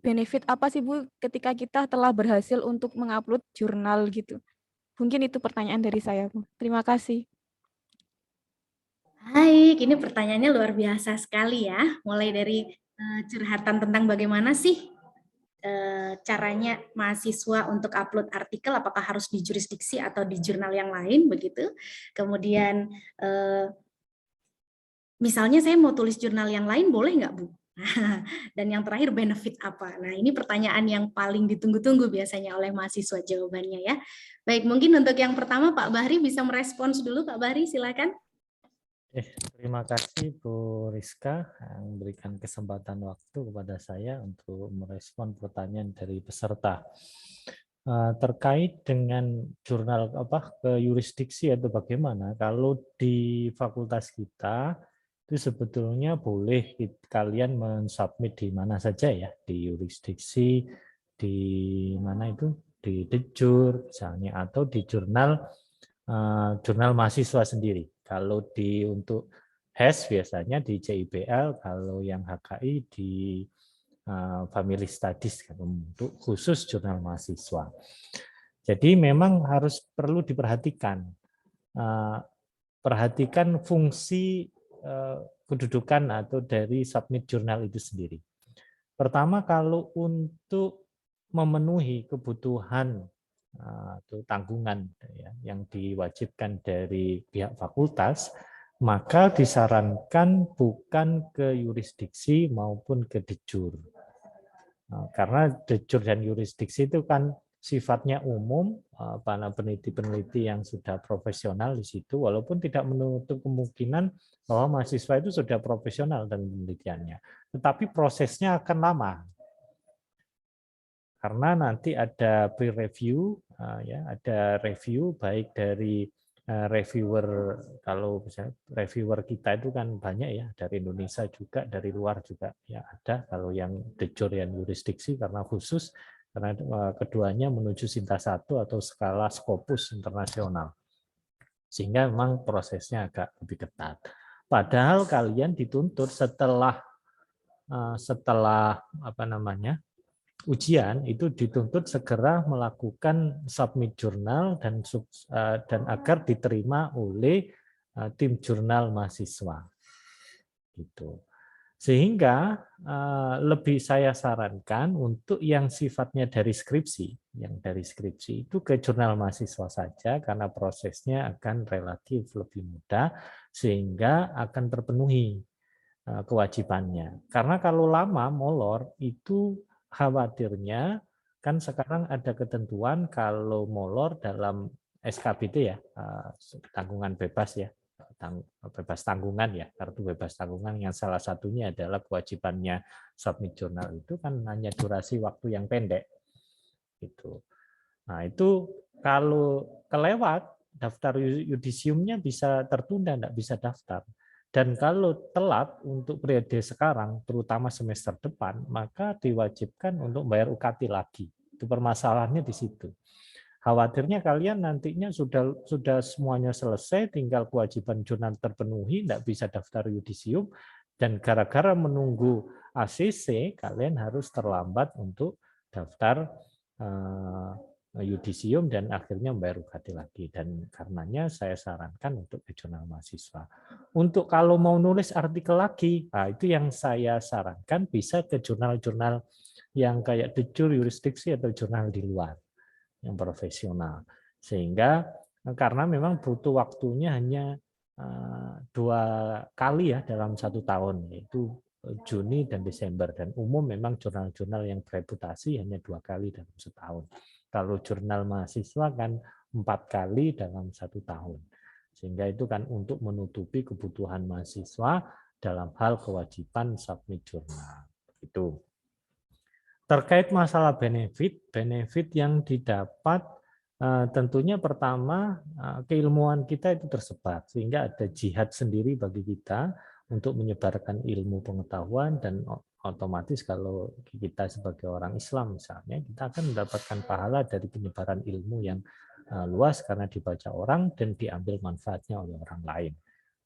Speaker 4: benefit apa sih, Bu, ketika kita telah berhasil untuk mengupload jurnal gitu? Mungkin itu pertanyaan dari saya, Bu. Terima kasih.
Speaker 2: Baik, ini pertanyaannya luar biasa sekali ya. Mulai dari curhatan tentang bagaimana sih caranya mahasiswa untuk upload artikel, apakah harus di jurisdiksi atau di jurnal yang lain begitu. Kemudian misalnya saya mau tulis jurnal yang lain, boleh nggak, Bu? Dan yang terakhir, benefit apa? Nah, ini pertanyaan yang paling ditunggu-tunggu biasanya oleh mahasiswa jawabannya ya. Baik, mungkin untuk yang pertama Pak Bahri bisa merespons dulu. Pak Bahri, silakan.
Speaker 1: Terima kasih Bu Rizka yang memberikan kesempatan waktu kepada saya untuk merespon pertanyaan dari peserta. Terkait dengan jurnal ke yurisdiksi atau bagaimana, kalau di fakultas kita itu sebetulnya boleh kalian mensubmit di mana saja ya, di yurisdiksi, di mana itu, di Dejur misalnya, atau di jurnal mahasiswa sendiri. Kalau untuk HES biasanya di CIBL, kalau yang HKI di Family Studies untuk khusus jurnal mahasiswa. Jadi memang perlu diperhatikan, perhatikan fungsi kedudukan atau dari submit jurnal itu sendiri. Pertama, kalau untuk memenuhi kebutuhan atau tanggungan yang diwajibkan dari pihak fakultas, maka disarankan bukan ke yurisdiksi maupun ke dejur. Karena dejur dan yurisdiksi itu kan sifatnya umum, para peneliti-peneliti yang sudah profesional di situ, walaupun tidak menutup kemungkinan bahwa mahasiswa itu sudah profesional dalam penelitiannya. Tetapi prosesnya akan lama. Karena nanti ada pre-review, ya, ada review baik dari reviewer, kalau misalnya reviewer kita itu kan banyak ya, dari Indonesia juga, dari luar juga ya ada. Kalau yang de jure dan yurisdiksi karena khusus, karena keduanya menuju Sinta 1 atau skala Scopus internasional, sehingga memang prosesnya agak lebih ketat. Padahal kalian dituntut setelah ujian itu dituntut segera melakukan submit jurnal dan agar diterima oleh tim jurnal mahasiswa. Gitu. Sehingga lebih saya sarankan untuk yang sifatnya dari skripsi, itu ke jurnal mahasiswa saja karena prosesnya akan relatif lebih mudah sehingga akan terpenuhi kewajibannya. Karena kalau lama molor itu khawatirnya kan sekarang ada ketentuan kalau molor dalam SKBT ya, tanggungan bebas ya, bebas tanggungan ya, kartu bebas tanggungan yang salah satunya adalah kewajibannya submit jurnal itu kan hanya durasi waktu yang pendek. Gitu. Nah itu kalau kelewat daftar yudisiumnya bisa tertunda, tidak bisa daftar. Dan kalau telat untuk periode sekarang, terutama semester depan, maka diwajibkan untuk bayar UKT lagi. Itu permasalahannya di situ. Khawatirnya kalian nantinya sudah semuanya selesai, tinggal kewajiban jurnal terpenuhi, tidak bisa daftar yudisium, dan gara-gara menunggu ACC, kalian harus terlambat untuk daftar yudisium dan akhirnya membayar UKT lagi. Dan karenanya saya sarankan untuk ke jurnal mahasiswa. Untuk kalau mau nulis artikel lagi, nah itu yang saya sarankan bisa ke jurnal-jurnal yang kayak de jure, yurisdiksi atau jurnal di luar yang profesional. Sehingga karena memang butuh waktunya hanya 2 kali ya dalam 1 tahun, yaitu Juni dan Desember, dan umum memang jurnal-jurnal yang bereputasi hanya 2 kali dalam setahun. Kalau jurnal mahasiswa kan 4 kali dalam 1 tahun, sehingga itu kan untuk menutupi kebutuhan mahasiswa dalam hal kewajiban submit jurnal. Itu terkait masalah benefit yang didapat, tentunya pertama keilmuan kita itu tersebar, sehingga ada jihad sendiri bagi kita untuk menyebarkan ilmu pengetahuan, dan otomatis kalau kita sebagai orang Islam misalnya, kita akan mendapatkan pahala dari penyebaran ilmu yang luas karena dibaca orang dan diambil manfaatnya oleh orang lain.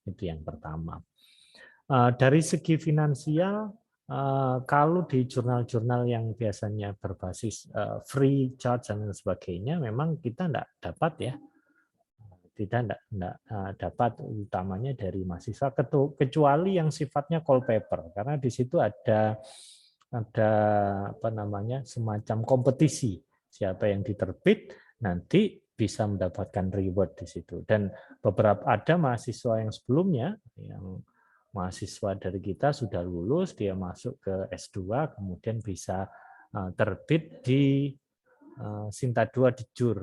Speaker 1: Itu yang pertama. Dari segi finansial, kalau di jurnal-jurnal yang biasanya berbasis free charge dan sebagainya, memang kita tidak dapat ya, tidak dapat utamanya dari mahasiswa, kecuali yang sifatnya call paper, karena di situ ada apa namanya, semacam kompetisi, siapa yang diterbit nanti bisa mendapatkan reward di situ. Dan beberapa ada mahasiswa yang sebelumnya, yang mahasiswa dari kita sudah lulus, dia masuk ke S2, kemudian bisa terbit di Sinta 2 di JUR,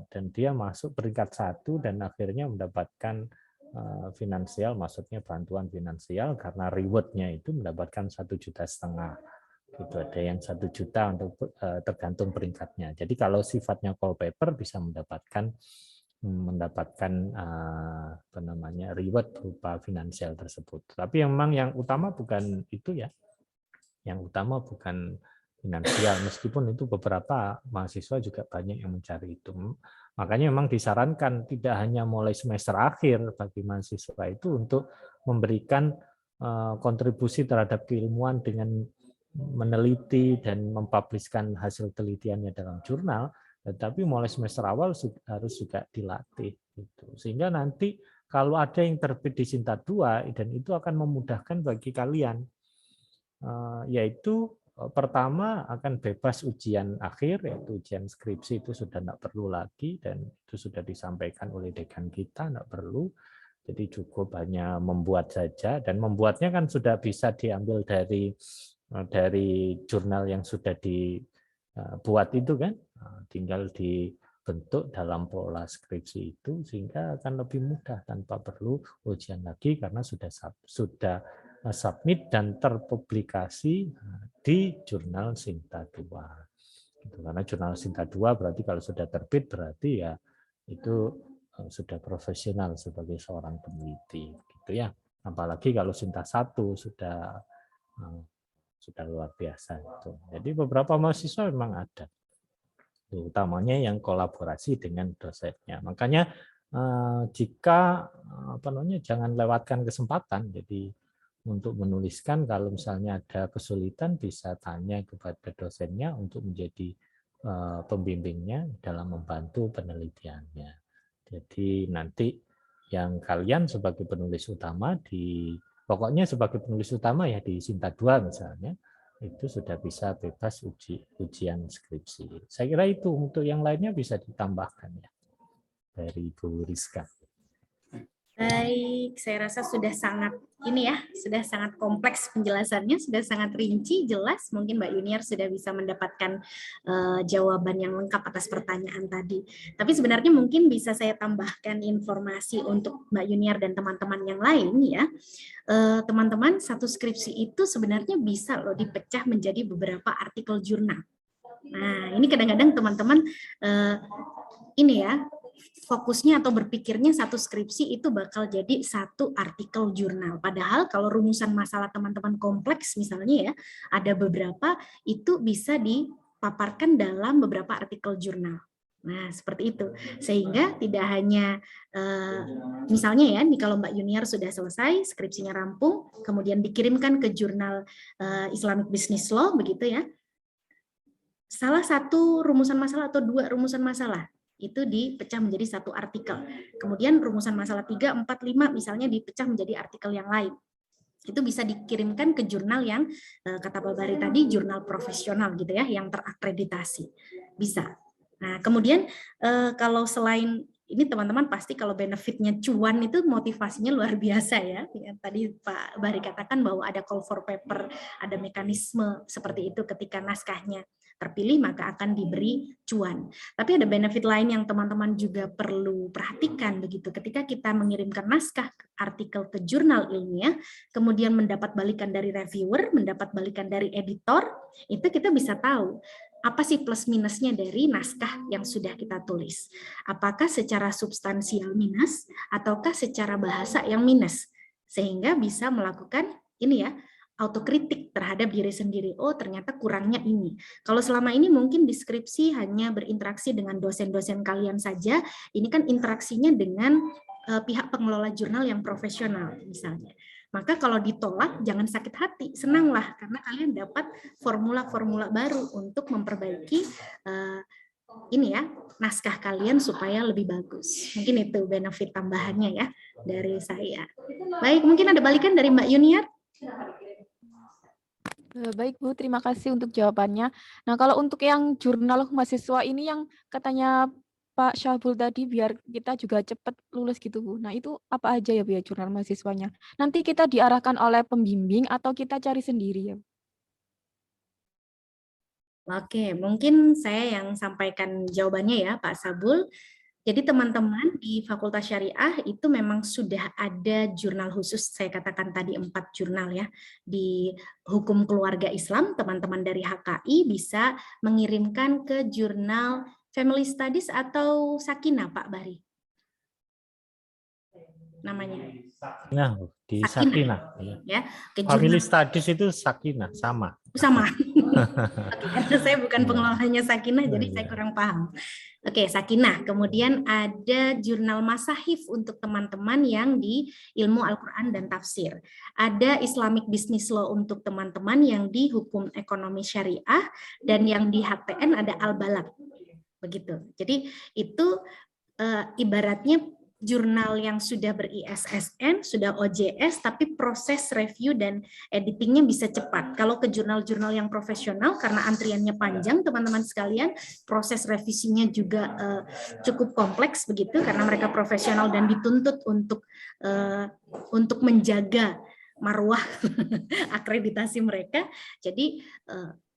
Speaker 1: dan dia masuk peringkat 1 dan akhirnya mendapatkan finansial, maksudnya bantuan finansial, karena rewardnya itu mendapatkan 1,5 juta. Gitu, ada yang 1 juta untuk tergantung peringkatnya. Jadi kalau sifatnya call paper bisa mendapatkan apa namanya, reward berupa finansial tersebut. Tapi memang yang utama bukan itu ya. Yang utama bukan finansial, meskipun itu beberapa mahasiswa juga banyak yang mencari itu. Makanya memang disarankan tidak hanya mulai semester akhir bagi mahasiswa itu untuk memberikan kontribusi terhadap keilmuan dengan meneliti dan mempubliskan hasil telitiannya dalam jurnal, tetapi mulai semester awal harus juga dilatih. Gitu. Sehingga nanti kalau ada yang terbit di Sinta 2, dan itu akan memudahkan bagi kalian, yaitu pertama akan bebas ujian akhir, yaitu ujian skripsi itu sudah tidak perlu lagi, dan itu sudah disampaikan oleh dekan kita, tidak perlu. Jadi cukup hanya membuat saja, dan membuatnya kan sudah bisa diambil dari jurnal yang sudah dibuat itu kan, tinggal dibentuk dalam pola skripsi itu, sehingga akan lebih mudah tanpa perlu ujian lagi karena sudah submit dan terpublikasi di jurnal Sinta 2. Gitu. Karena jurnal Sinta 2 berarti kalau sudah terbit berarti ya itu sudah profesional sebagai seorang peneliti, gitu ya. Apalagi kalau Sinta 1 sudah luar biasa itu. Jadi beberapa mahasiswa memang ada, utamanya yang kolaborasi dengan dosennya. Makanya jika apa namanya, jangan lewatkan kesempatan. Jadi untuk menuliskan, kalau misalnya ada kesulitan bisa tanya kepada dosennya untuk menjadi pembimbingnya dalam membantu penelitiannya. Jadi nanti yang kalian sebagai penulis utama pokoknya sebagai penulis utama ya di Sinta 2 misalnya, itu sudah bisa bebas ujian skripsi. Saya kira itu. Untuk yang lainnya bisa ditambahkan ya dari Bu Rizka.
Speaker 2: Baik, saya rasa sudah sangat sudah sangat kompleks penjelasannya, sudah sangat rinci, jelas. Mungkin Mbak Yuniar sudah bisa mendapatkan jawaban yang lengkap atas pertanyaan tadi. Tapi sebenarnya mungkin bisa saya tambahkan informasi untuk Mbak Yuniar dan teman-teman yang lain ya. Teman-teman, satu skripsi itu sebenarnya bisa loh dipecah menjadi beberapa artikel jurnal. Nah, ini kadang-kadang teman-teman fokusnya atau berpikirnya satu skripsi itu bakal jadi satu artikel jurnal. Padahal kalau rumusan masalah teman-teman kompleks misalnya ya, ada beberapa itu bisa dipaparkan dalam beberapa artikel jurnal. Nah, seperti itu. Sehingga tidak hanya misalnya ya, kalau Mbak Yuniar sudah selesai, skripsinya rampung, kemudian dikirimkan ke jurnal Islamic Business Law begitu ya. Salah satu rumusan masalah atau 2 rumusan masalah itu dipecah menjadi satu artikel. Kemudian rumusan masalah 3, 4, 5 misalnya dipecah menjadi artikel yang lain. Itu bisa dikirimkan ke jurnal yang kata Pak Bari tadi, jurnal profesional gitu ya, yang terakreditasi. Bisa. Nah, kemudian kalau selain ini teman-teman pasti kalau benefitnya cuan itu motivasinya luar biasa ya. Tadi Pak Bahri katakan bahwa ada call for paper, ada mekanisme seperti itu ketika naskahnya terpilih maka akan diberi cuan. Tapi ada benefit lain yang teman-teman juga perlu perhatikan begitu. Ketika kita mengirimkan naskah artikel ke jurnal ilmiah, kemudian mendapat balikan dari reviewer, mendapat balikan dari editor, itu kita bisa tahu apa sih plus minusnya dari naskah yang sudah kita tulis. Apakah secara substansial minus ataukah secara bahasa yang minus. Sehingga bisa melakukan ini ya, autokritik terhadap diri sendiri. Oh, ternyata kurangnya ini. Kalau selama ini mungkin deskripsi hanya berinteraksi dengan dosen-dosen kalian saja, ini kan interaksinya dengan pihak pengelola jurnal yang profesional misalnya. Maka kalau ditolak jangan sakit hati, senanglah karena kalian dapat formula-formula baru untuk memperbaiki ini ya, naskah kalian supaya lebih bagus. Mungkin itu benefit tambahannya ya dari saya. Baik, mungkin ada balikan dari Mbak Yuniar.
Speaker 4: Baik Bu, terima kasih untuk jawabannya. Nah, kalau untuk yang jurnal mahasiswa ini yang katanya Pak Syahbul tadi biar kita juga cepat lulus gitu Bu. Nah, itu apa aja ya Bu ya jurnal mahasiswanya? Nanti kita diarahkan oleh pembimbing atau kita cari sendiri ya?
Speaker 2: Oke, mungkin saya yang sampaikan jawabannya ya Pak Sabul. Jadi teman-teman di Fakultas Syariah itu memang sudah ada jurnal khusus, saya katakan tadi 4 jurnal ya. Di Hukum Keluarga Islam, teman-teman dari HKI bisa mengirimkan ke jurnal Family Studies atau Sakinah, Pak Bahri? Namanya.
Speaker 1: Nah, di Sakinah.
Speaker 2: Ya, ke
Speaker 1: Family
Speaker 2: jurnal.
Speaker 1: Studies itu Sakinah, sama.
Speaker 2: Sama. Oke, karena saya bukan pengelolanya Sakinah, jadi saya kurang paham. Oke, Sakinah. Kemudian ada jurnal Masahif untuk teman-teman yang di ilmu Al-Quran dan tafsir. Ada Islamic Business Law untuk teman-teman yang di hukum ekonomi syariah, dan yang di HTN ada Al-Balagh. Begitu. Jadi itu ibaratnya jurnal yang sudah ber-ISSN, sudah OJS, tapi proses review dan editingnya bisa cepat. Kalau ke jurnal-jurnal yang profesional, karena antriannya panjang, teman-teman sekalian, proses revisinya juga cukup kompleks begitu, karena mereka profesional dan dituntut untuk menjaga marwah akreditasi mereka. Jadi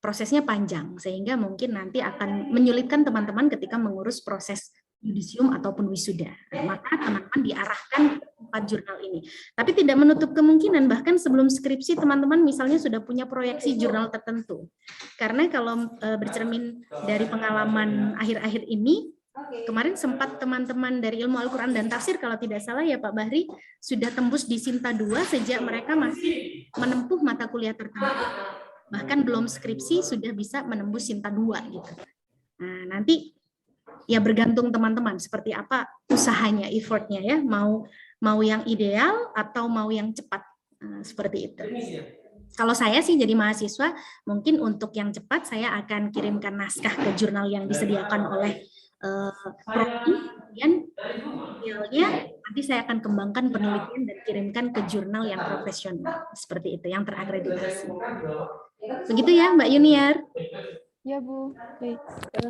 Speaker 2: prosesnya panjang, sehingga mungkin nanti akan menyulitkan teman-teman ketika mengurus proses yudisium ataupun wisuda. Maka teman-teman diarahkan ke 4 jurnal ini. Tapi tidak menutup kemungkinan bahkan sebelum skripsi teman-teman misalnya sudah punya proyeksi jurnal tertentu. Karena kalau bercermin dari pengalaman akhir-akhir ini, kemarin sempat teman-teman dari ilmu Al-Quran dan tafsir kalau tidak salah ya Pak Bahri sudah tembus di Sinta 2 sejak mereka masih menempuh mata kuliah tertentu. Bahkan belum skripsi sudah bisa menembus Sinta 2 gitu. Nah, nanti ya bergantung teman-teman seperti apa usahanya, effortnya ya, mau yang ideal atau mau yang cepat, seperti itu. Kalau saya sih jadi mahasiswa, mungkin untuk yang cepat saya akan kirimkan naskah ke jurnal yang disediakan oleh prodi, kemudian idealnya nanti saya akan kembangkan penelitian dan kirimkan ke jurnal yang profesional, seperti itu, yang terakreditasi. Begitu ya Mbak Yuniar.
Speaker 4: Ya Bu, baik.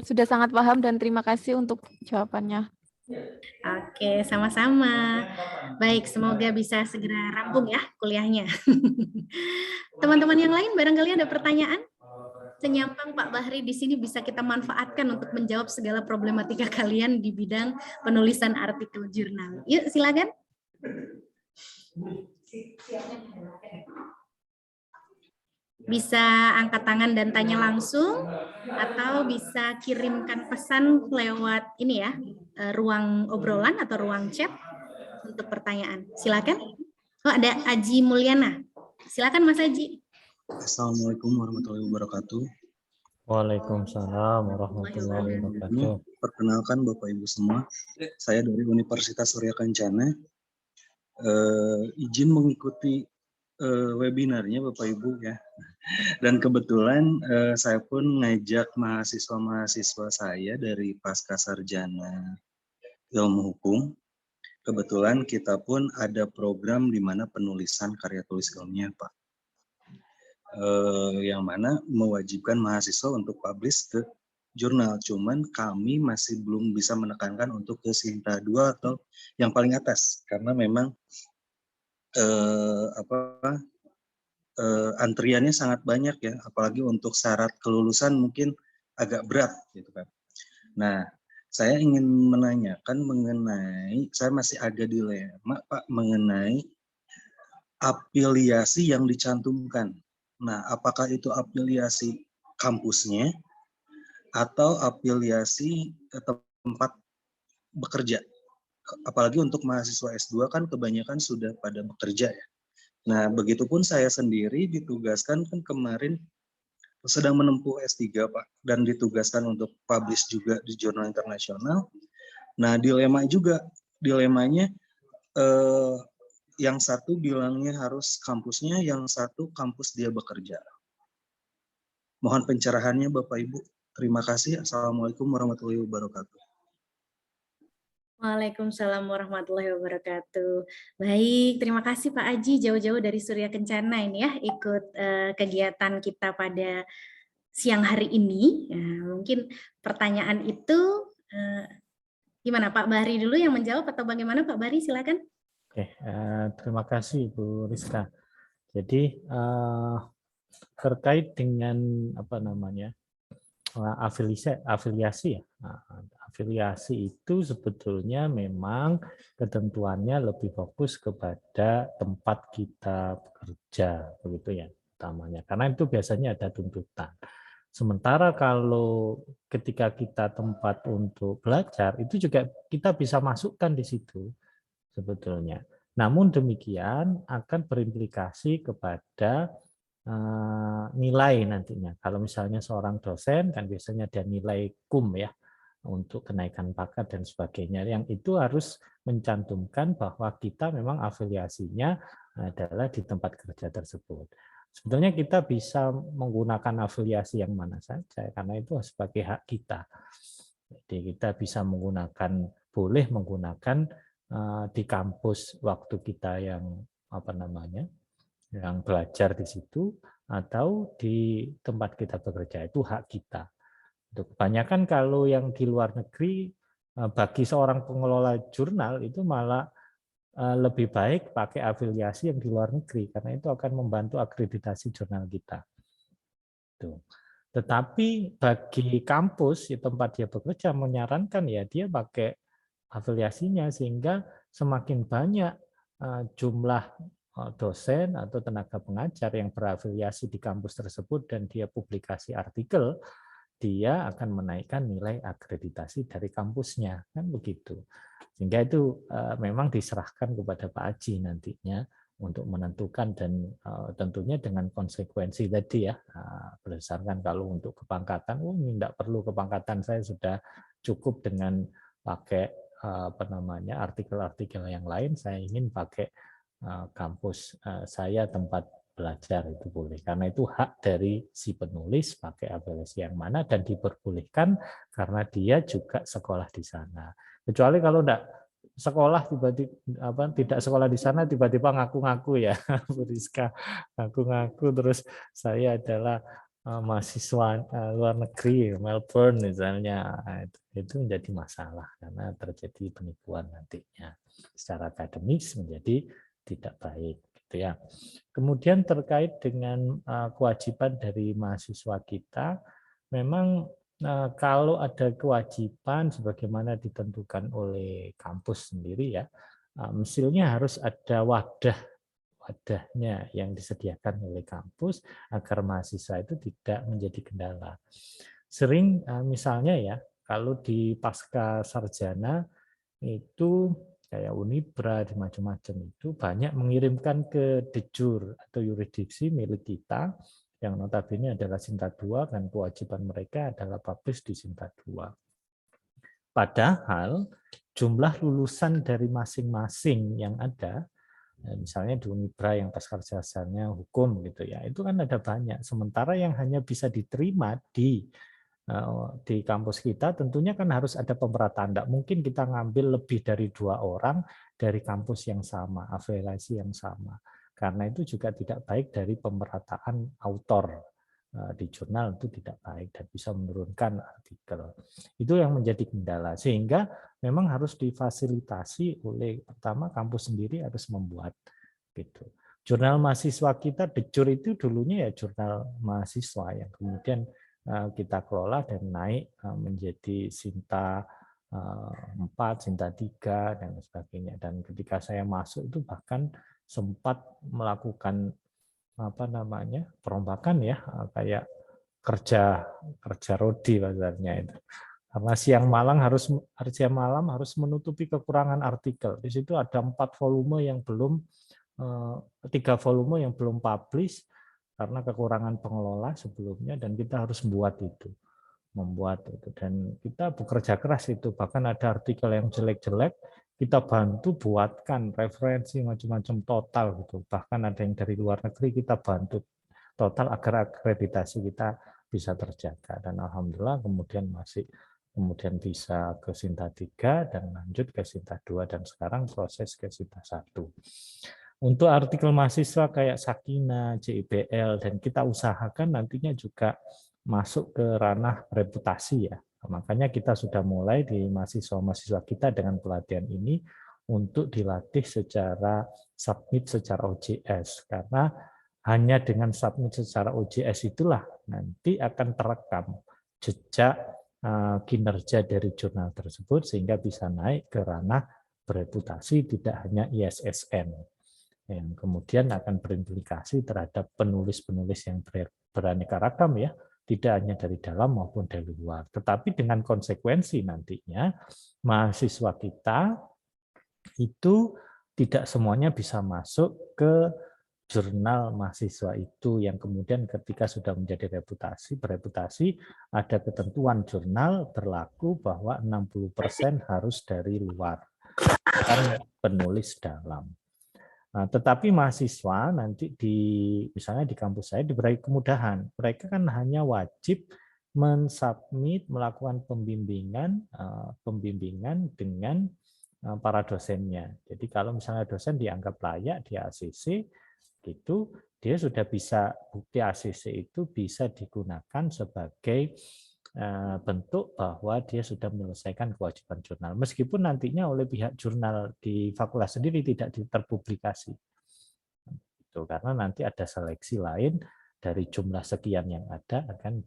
Speaker 4: Sudah sangat paham dan terima kasih untuk jawabannya.
Speaker 2: Oke, sama-sama. Baik, semoga bisa segera rampung ya kuliahnya. Teman-teman yang lain barangkali ada pertanyaan? Senyampang Pak Bahri di sini bisa kita manfaatkan untuk menjawab segala problematika kalian di bidang penulisan artikel jurnal. Yuk, silakan. Bisa angkat tangan dan tanya langsung, atau bisa kirimkan pesan lewat ini ya, ruang obrolan atau ruang chat untuk pertanyaan. Silakan. Oh, ada Aji Mulyana. Silakan Mas Aji.
Speaker 5: Assalamualaikum warahmatullahi wabarakatuh.
Speaker 1: Waalaikumsalam warahmatullahi wabarakatuh.
Speaker 5: Perkenalkan Bapak Ibu semua, saya dari Universitas Surya Kencana. Izin mengikuti webinarnya Bapak Ibu ya. Dan kebetulan saya pun ngajak mahasiswa-mahasiswa saya dari Pasca Sarjana Ilmu Hukum. Kebetulan kita pun ada program di mana penulisan karya tulis ilmiah Pak. Yang mana mewajibkan mahasiswa untuk publish ke jurnal. Cuman kami masih belum bisa menekankan untuk ke Sinta 2 atau yang paling atas karena memang antriannya sangat banyak ya, apalagi untuk syarat kelulusan mungkin agak berat gitu kan. Nah, saya ingin menanyakan mengenai, saya masih agak dilema Pak mengenai afiliasi yang dicantumkan. Nah, apakah itu afiliasi kampusnya atau afiliasi ke tempat bekerja? Apalagi untuk mahasiswa S2 kan kebanyakan sudah pada bekerja ya. Nah, begitupun saya sendiri ditugaskan kan kemarin sedang menempuh S3 Pak, dan ditugaskan untuk publish juga di jurnal internasional. Nah, dilemanya yang satu bilangnya harus kampusnya, yang satu kampus dia bekerja. Mohon pencerahannya Bapak Ibu. Terima kasih. Assalamualaikum warahmatullahi wabarakatuh.
Speaker 2: Waalaikumsalam warahmatullahi wabarakatuh. Baik, terima kasih Pak Aji jauh-jauh dari Surya Kencana ini ya ikut kegiatan kita pada siang hari ini. Mungkin pertanyaan itu gimana Pak Bahri dulu yang menjawab atau bagaimana Pak Bahri, silakan.
Speaker 1: Oke, terima kasih Bu Rizka. Jadi terkait dengan apa namanya afiliasi ya. Afiliasi itu sebetulnya memang ketentuannya lebih fokus kepada tempat kita bekerja, begitu ya utamanya. Karena itu biasanya ada tuntutan. Sementara kalau ketika kita tempat untuk belajar, itu juga kita bisa masukkan di situ sebetulnya. Namun demikian akan berimplikasi kepada nilai nantinya. Kalau misalnya seorang dosen kan biasanya ada nilai KUM ya untuk kenaikan pangkat dan sebagainya. Yang itu harus mencantumkan bahwa kita memang afiliasinya adalah di tempat kerja tersebut. Sebetulnya kita bisa menggunakan afiliasi yang mana saja karena itu sebagai hak kita. Jadi kita bisa boleh menggunakan di kampus waktu kita yang yang belajar di situ atau di tempat kita bekerja, itu hak kita. Kebanyakan kalau yang di luar negeri, bagi seorang pengelola jurnal itu malah lebih baik pakai afiliasi yang di luar negeri karena itu akan membantu akreditasi jurnal kita. Tetapi bagi kampus di tempat dia bekerja menyarankan ya dia pakai afiliasinya sehingga semakin banyak jumlah dosen atau tenaga pengajar yang berafiliasi di kampus tersebut dan dia publikasi artikel, dia akan menaikkan nilai akreditasi dari kampusnya, kan begitu. Sehingga itu memang diserahkan kepada Pak Aji nantinya untuk menentukan dan tentunya dengan konsekuensi tadi ya, berdasarkan kalau untuk kepangkatan, ini tidak perlu kepangkatan, saya sudah cukup dengan pakai artikel-artikel yang lain, saya ingin pakai kampus saya tempat belajar itu boleh karena itu hak dari si penulis pakai afiliasi yang mana dan diperbolehkan karena dia juga sekolah di sana. Kecuali kalau tidak sekolah tiba-tiba tidak sekolah di sana tiba-tiba ngaku-ngaku ya Bu Rizka, ngaku-ngaku terus saya adalah mahasiswa luar negeri Melbourne misalnya, itu menjadi masalah karena terjadi penipuan nantinya secara akademis menjadi tidak baik gitu ya. Kemudian terkait dengan kewajiban dari mahasiswa kita, memang kalau ada kewajiban sebagaimana ditentukan oleh kampus sendiri ya, mestinya harus ada wadahnya yang disediakan oleh kampus agar mahasiswa itu tidak menjadi kendala. Sering misalnya ya, kalau di pasca sarjana itu kayak Unibra di macam-macam itu banyak mengirimkan ke dejur atau yurisdiksi milik kita yang notabene adalah Sinta 2 dan kewajiban mereka adalah publish di Sinta 2. Padahal jumlah lulusan dari masing-masing yang ada, misalnya di Unibra yang pasca sarjana hukum gitu ya, itu kan ada banyak. Sementara yang hanya bisa diterima di kampus kita tentunya kan harus ada pemerataan. Tidak mungkin kita ngambil lebih dari 2 orang dari kampus yang sama, afiliasi yang sama. Karena itu juga tidak baik dari pemerataan autor. di jurnal itu tidak baik dan bisa menurunkan artikel. Itu yang menjadi kendala, sehingga memang harus difasilitasi oleh pertama kampus sendiri harus membuat gitu. Jurnal mahasiswa kita Decur itu dulunya ya jurnal mahasiswa yang kemudian kita kelola dan naik menjadi Sinta 4, Sinta 3 dan sebagainya. Dan ketika saya masuk itu bahkan sempat melakukan perombakan ya, kayak kerja rodi bahasanya itu. Karena siang malam harus menutupi kekurangan artikel. Di situ ada 4 volume yang belum 3 volume yang belum publish karena kekurangan pengelola sebelumnya, dan kita harus membuat itu dan kita bekerja keras itu. Bahkan ada artikel yang jelek-jelek kita bantu buatkan referensi macam-macam total gitu. Bahkan ada yang dari luar negeri kita bantu total agar akreditasi kita bisa terjaga, dan alhamdulillah kemudian bisa ke Sinta 3 dan lanjut ke Sinta 2 dan sekarang proses ke Sinta 1. Untuk artikel mahasiswa kayak Sakina, JIBL, dan kita usahakan nantinya juga masuk ke ranah reputasi ya. Makanya kita sudah mulai di mahasiswa-mahasiswa kita dengan pelatihan ini untuk dilatih secara submit secara OJS, karena hanya dengan submit secara OJS itulah nanti akan terekam jejak kinerja dari jurnal tersebut sehingga bisa naik ke ranah bereputasi, tidak hanya ISSN yang kemudian akan berimplikasi terhadap penulis-penulis yang beraneka ragam ya, tidak hanya dari dalam maupun dari luar. Tetapi dengan konsekuensi nantinya mahasiswa kita itu tidak semuanya bisa masuk ke jurnal mahasiswa itu, yang kemudian ketika sudah menjadi bereputasi ada ketentuan jurnal berlaku bahwa 60% harus dari luar, bukan penulis dalam. Nah, tetapi mahasiswa nanti misalnya di kampus saya diberi kemudahan. Mereka kan hanya wajib mensubmit, melakukan pembimbingan dengan para dosennya. Jadi kalau misalnya dosen dianggap layak di ACC, gitu, dia sudah bisa, bukti ACC itu bisa digunakan sebagai bentuk bahwa dia sudah menyelesaikan kewajiban jurnal, meskipun nantinya oleh pihak jurnal di fakultas sendiri tidak terpublikasi itu, karena nanti ada seleksi lain dari jumlah sekian yang ada akan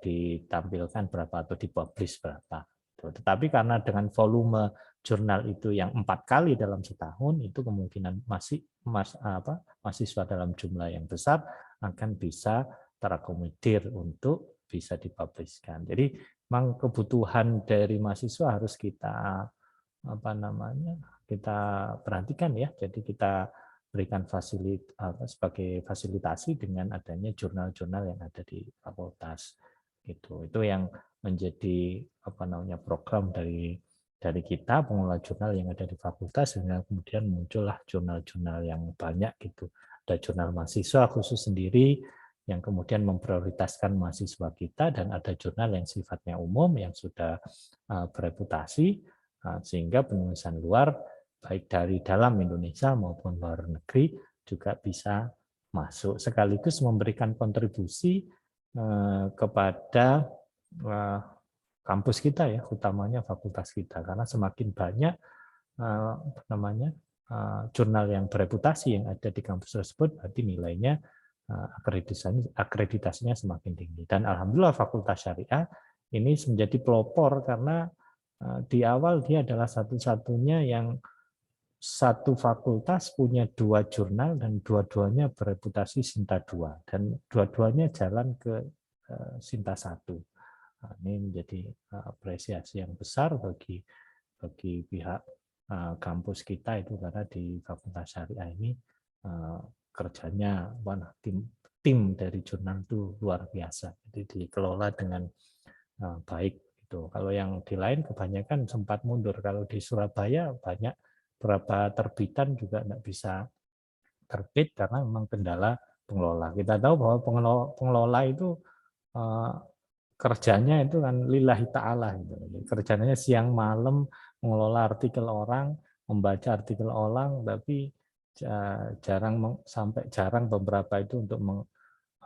Speaker 1: ditampilkan berapa atau dipublish berapa. Tetapi karena dengan volume jurnal itu yang 4 kali dalam setahun, itu kemungkinan mahasiswa dalam jumlah yang besar akan bisa terakomodir untuk bisa dipublishkan. Jadi memang kebutuhan dari mahasiswa harus kita kita perhatikan ya. Jadi kita berikan sebagai fasilitasi dengan adanya jurnal-jurnal yang ada di fakultas. Itu yang menjadi program dari kita pengelola jurnal yang ada di fakultas, sehingga kemudian muncullah jurnal-jurnal yang banyak gitu. Ada jurnal mahasiswa khusus sendiri yang kemudian memprioritaskan mahasiswa kita, dan ada jurnal yang sifatnya umum yang sudah bereputasi, sehingga penulisan luar baik dari dalam Indonesia maupun luar negeri juga bisa masuk, sekaligus memberikan kontribusi kepada kampus kita ya, utamanya fakultas kita, karena semakin banyak jurnal yang bereputasi yang ada di kampus tersebut, berarti nilainya akreditasinya semakin tinggi. Dan alhamdulillah Fakultas Syariah ini menjadi pelopor, karena di awal dia adalah satu-satunya yang satu fakultas punya 2 jurnal dan dua-duanya bereputasi Sinta 2, dan dua-duanya jalan ke Sinta 1. Nah, ini menjadi apresiasi yang besar bagi pihak kampus kita itu, karena di Fakultas Syariah ini kerjanya tim dari jurnal itu luar biasa. Jadi dikelola dengan baik itu. Kalau yang di lain kebanyakan sempat mundur. Kalau di Surabaya banyak beberapa terbitan juga tidak bisa terbit karena memang kendala pengelola. Kita tahu bahwa pengelola itu kerjanya itu kan lillahi ta'ala gitu. Kerjanya siang malam mengelola artikel orang, membaca artikel orang, tapi jarang beberapa itu untuk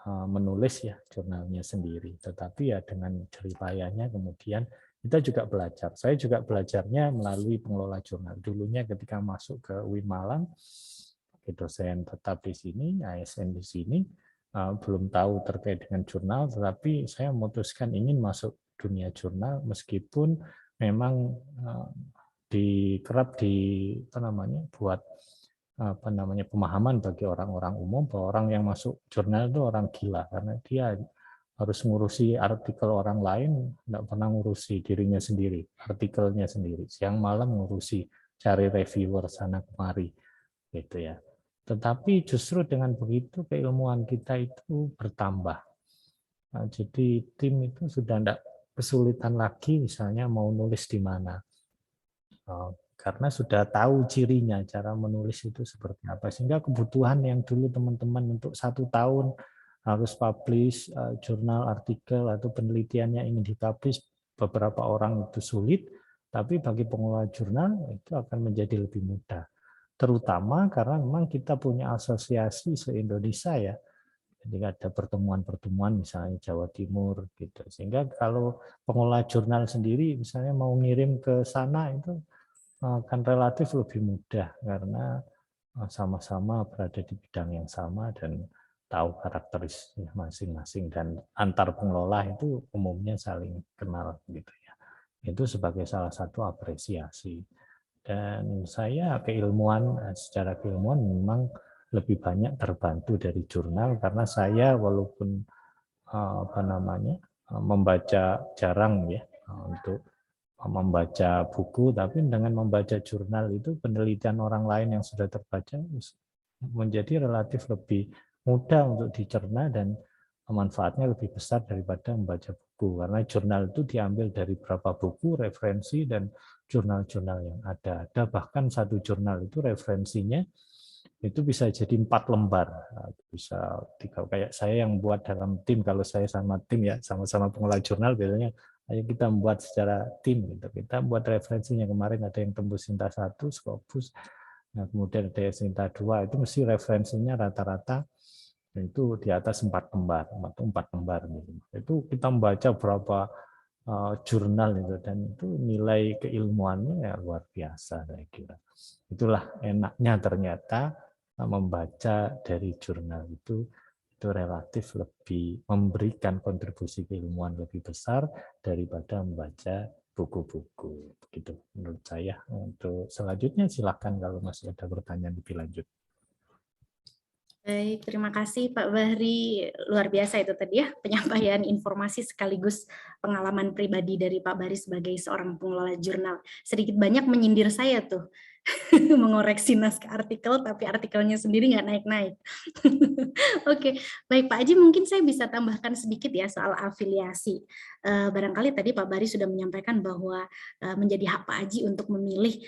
Speaker 1: menulis ya jurnalnya sendiri, tetapi ya dengan jeripayahnya kemudian kita juga belajar. Saya juga belajarnya melalui pengelola jurnal. Dulunya ketika masuk ke UIN Malang, dosen tetap di sini, ASN di sini, belum tahu terkait dengan jurnal, tetapi saya memutuskan ingin masuk dunia jurnal meskipun memang buat pemahaman bagi orang-orang umum bahwa orang yang masuk jurnal itu orang gila karena dia harus ngurusi artikel orang lain, tidak pernah ngurusi dirinya sendiri, artikelnya sendiri. Siang malam ngurusi cari reviewer sana kemari, gitu ya. Tetapi justru dengan begitu keilmuan kita itu bertambah. Nah, jadi tim itu sudah tidak kesulitan lagi misalnya mau nulis di mana. Karena sudah tahu cirinya, cara menulis itu seperti apa. Sehingga kebutuhan yang dulu teman-teman untuk 1 tahun harus publish jurnal, artikel, atau penelitian yang ingin dipublish beberapa orang itu sulit, tapi bagi pengelola jurnal itu akan menjadi lebih mudah. Terutama karena memang kita punya asosiasi se-Indonesia ya. Jadi ada pertemuan-pertemuan misalnya Jawa Timur gitu. Sehingga kalau pengelola jurnal sendiri misalnya mau ngirim ke sana itu akan relatif lebih mudah karena sama-sama berada di bidang yang sama dan tahu karakteristik masing-masing dan antar pengelola itu umumnya saling kenal gitu ya. Itu sebagai salah satu apresiasi. Dan saya secara keilmuan memang lebih banyak terbantu dari jurnal karena saya walaupun membaca jarang ya untuk membaca buku, tapi dengan membaca jurnal itu penelitian orang lain yang sudah terbaca menjadi relatif lebih mudah untuk dicerna dan manfaatnya lebih besar daripada membaca buku karena jurnal itu diambil dari beberapa buku, referensi dan jurnal-jurnal yang ada. Ada bahkan satu jurnal itu referensinya itu bisa jadi 4 lembar, bisa kayak saya yang buat dalam tim. Kalau saya sama tim ya sama-sama pengelola jurnal biasanya ayo kita membuat secara tim gitu. Kita buat referensinya kemarin ada yang tembus Sinta 1, Scopus, nah kemudian ada yang Sinta 2 itu mesti referensinya rata-rata itu di atas 4 lembar atau 4 lembar gitu. Itu kita membaca berapa jurnal itu dan itu nilai keilmuannya ya luar biasa saya kira. Itulah enaknya ternyata membaca dari jurnal itu relatif lebih memberikan kontribusi keilmuan lebih besar daripada membaca buku-buku. Begitu menurut saya. Untuk selanjutnya silakan kalau masih ada pertanyaan lebih lanjut.
Speaker 2: Baik, terima kasih Pak Bahri. Luar biasa itu tadi ya, penyampaian informasi sekaligus pengalaman pribadi dari Pak Bahri sebagai seorang pengelola jurnal. Sedikit banyak menyindir saya tuh, mengoreksi naskah artikel, tapi artikelnya sendiri nggak naik-naik. Oke, baik Pak Haji, mungkin saya bisa tambahkan sedikit ya soal afiliasi. Barangkali tadi Pak Bahri sudah menyampaikan bahwa menjadi hak Pak Haji untuk memilih,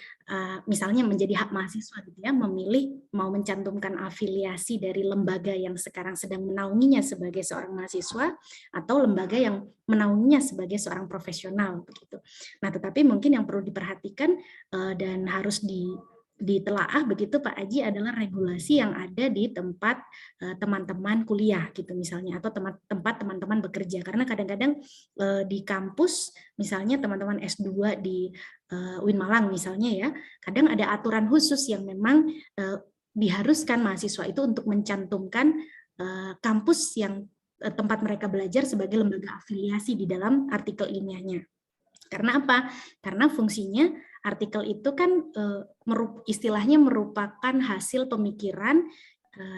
Speaker 2: misalnya menjadi hak mahasiswa gitu ya, memilih mau mencantumkan afiliasi dari lembaga yang sekarang sedang menaunginya sebagai seorang mahasiswa atau lembaga yang menaunginya sebagai seorang profesional begitu. Nah, tetapi mungkin yang perlu diperhatikan dan harus ditelaah begitu Pak Aji adalah regulasi yang ada di tempat teman-teman kuliah gitu misalnya atau tempat teman-teman bekerja karena kadang-kadang di kampus misalnya teman-teman S2 di UIN Malang misalnya ya kadang ada aturan khusus yang memang diharuskan mahasiswa itu untuk mencantumkan kampus yang tempat mereka belajar sebagai lembaga afiliasi di dalam artikel ilmiahnya. Karena apa? Karena fungsinya artikel itu kan istilahnya merupakan hasil pemikiran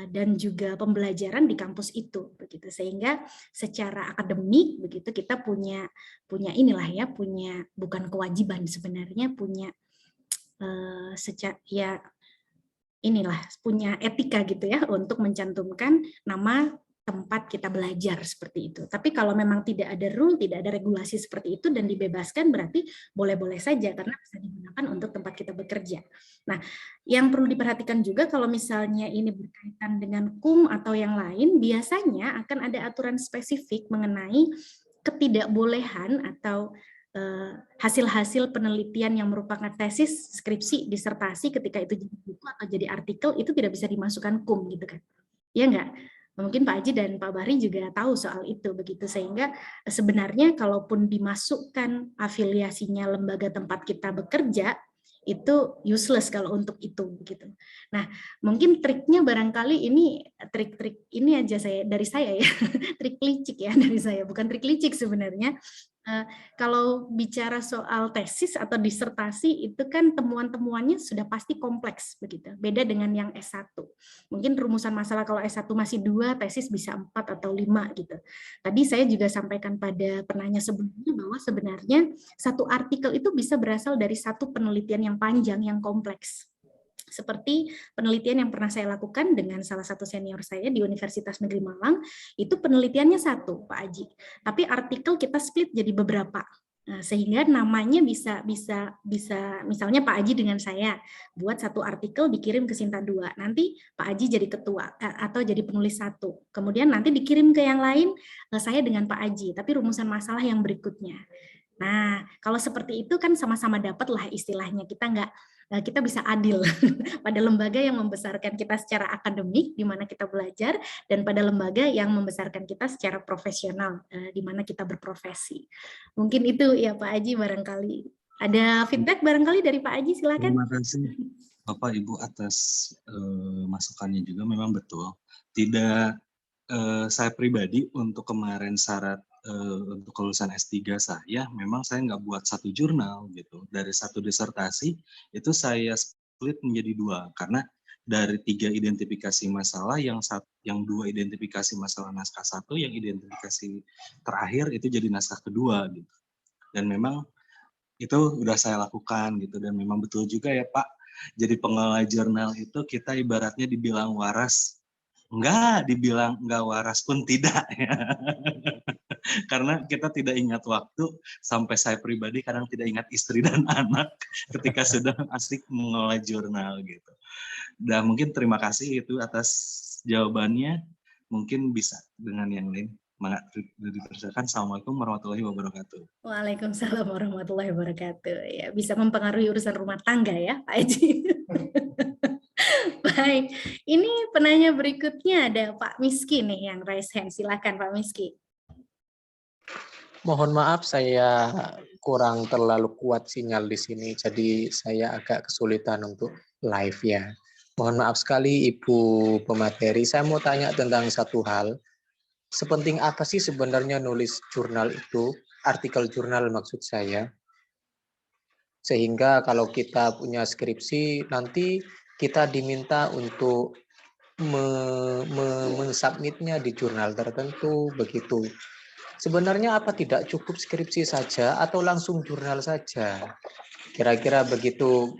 Speaker 2: dan juga pembelajaran di kampus itu begitu sehingga secara akademik begitu kita punya inilah ya punya bukan kewajiban sebenarnya punya punya etika gitu ya untuk mencantumkan nama tempat kita belajar seperti itu. Tapi kalau memang tidak ada rule, tidak ada regulasi seperti itu dan dibebaskan berarti boleh-boleh saja karena bisa digunakan untuk tempat kita bekerja. Nah, yang perlu diperhatikan juga kalau misalnya ini berkaitan dengan KUM atau yang lain, biasanya akan ada aturan spesifik mengenai ketidakbolehan atau hasil-hasil penelitian yang merupakan tesis, skripsi, disertasi ketika itu jadi buku atau jadi artikel itu tidak bisa dimasukkan KUM gitu kan. Ya enggak? Mungkin Pak Haji dan Pak Bahri juga tahu soal itu begitu, sehingga sebenarnya kalaupun dimasukkan afiliasinya lembaga tempat kita bekerja itu useless kalau untuk itu begitu. Nah, mungkin triknya barangkali ini trik-trik ini aja dari saya ya, trik licik ya dari saya, bukan trik licik sebenarnya. Kalau bicara soal tesis atau disertasi itu kan temuan-temuannya sudah pasti kompleks begitu. Beda dengan yang S1. Mungkin rumusan masalah kalau S1 masih 2, tesis bisa 4 atau 5 gitu. Tadi saya juga sampaikan pada penanya sebelumnya bahwa sebenarnya satu artikel itu bisa berasal dari satu penelitian yang panjang yang kompleks. Seperti penelitian yang pernah saya lakukan dengan salah satu senior saya di Universitas Negeri Malang, itu penelitiannya satu, Pak Aji. Tapi artikel kita split jadi beberapa. Nah, sehingga namanya bisa misalnya Pak Aji dengan saya buat satu artikel dikirim ke Sinta 2. Nanti Pak Aji jadi ketua atau jadi penulis satu. Kemudian nanti dikirim ke yang lain saya dengan Pak Aji, tapi rumusan masalah yang berikutnya. Nah, kalau seperti itu kan sama-sama dapat lah istilahnya, kita bisa adil pada lembaga yang membesarkan kita secara akademik, di mana kita belajar, dan pada lembaga yang membesarkan kita secara profesional, di mana kita berprofesi. Mungkin itu ya Pak Aji barangkali. Ada feedback barangkali dari Pak Aji, silakan.
Speaker 5: Terima kasih Bapak Ibu atas masukannya juga, memang betul. Tidak saya pribadi untuk kemarin syarat untuk kelulusan S3 saya, memang saya nggak buat satu jurnal gitu. Dari satu disertasi itu saya split menjadi 2 karena dari 3 identifikasi masalah, yang 2 identifikasi masalah naskah 1, yang identifikasi terakhir itu jadi naskah kedua gitu. Dan memang itu udah saya lakukan gitu, dan memang betul juga ya Pak. Jadi pengelola jurnal itu kita ibaratnya dibilang waras, enggak, dibilang enggak waras pun tidak ya. Karena kita tidak ingat waktu, sampai saya pribadi kadang tidak ingat istri dan anak ketika sudah asik mengelola jurnal gitu. Dan mungkin terima kasih itu atas jawabannya, mungkin bisa dengan yang lain. Dipersilakan. Assalamualaikum warahmatullahi wabarakatuh.
Speaker 2: Waalaikumsalam warahmatullahi wabarakatuh. Ya, bisa mempengaruhi urusan rumah tangga ya Pak Haji. Baik, ini penanya berikutnya ada Pak Miski nih yang raise hand. Silakan Pak Miski.
Speaker 6: Mohon maaf, saya kurang terlalu kuat sinyal di sini, jadi saya agak kesulitan untuk live ya. Mohon maaf sekali Ibu pemateri, saya mau tanya tentang satu hal. Sepenting apa sih sebenarnya nulis jurnal itu, artikel jurnal maksud saya, sehingga kalau kita punya skripsi nanti kita diminta untuk mensubmitnya di jurnal tertentu begitu. Sebenarnya apa tidak cukup skripsi saja atau langsung jurnal saja? Kira-kira begitu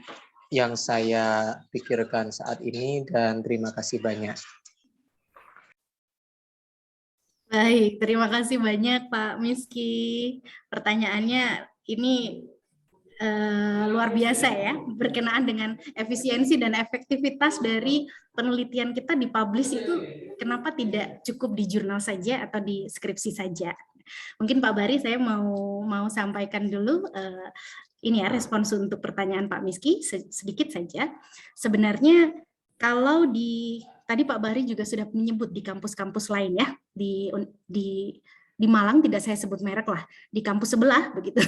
Speaker 6: yang saya pikirkan saat ini, dan terima kasih banyak.
Speaker 2: Baik, terima kasih banyak Pak Miski. Pertanyaannya ini luar biasa ya, berkenaan dengan efisiensi dan efektivitas dari penelitian kita dipublish itu kenapa tidak cukup di jurnal saja atau di skripsi saja. Mungkin Pak Bahri saya mau sampaikan dulu ini ya respons untuk pertanyaan Pak Miski sedikit saja. Sebenarnya kalau tadi Pak Bahri juga sudah menyebut di kampus-kampus lain ya, di Malang tidak saya sebut merek lah, di kampus sebelah begitu.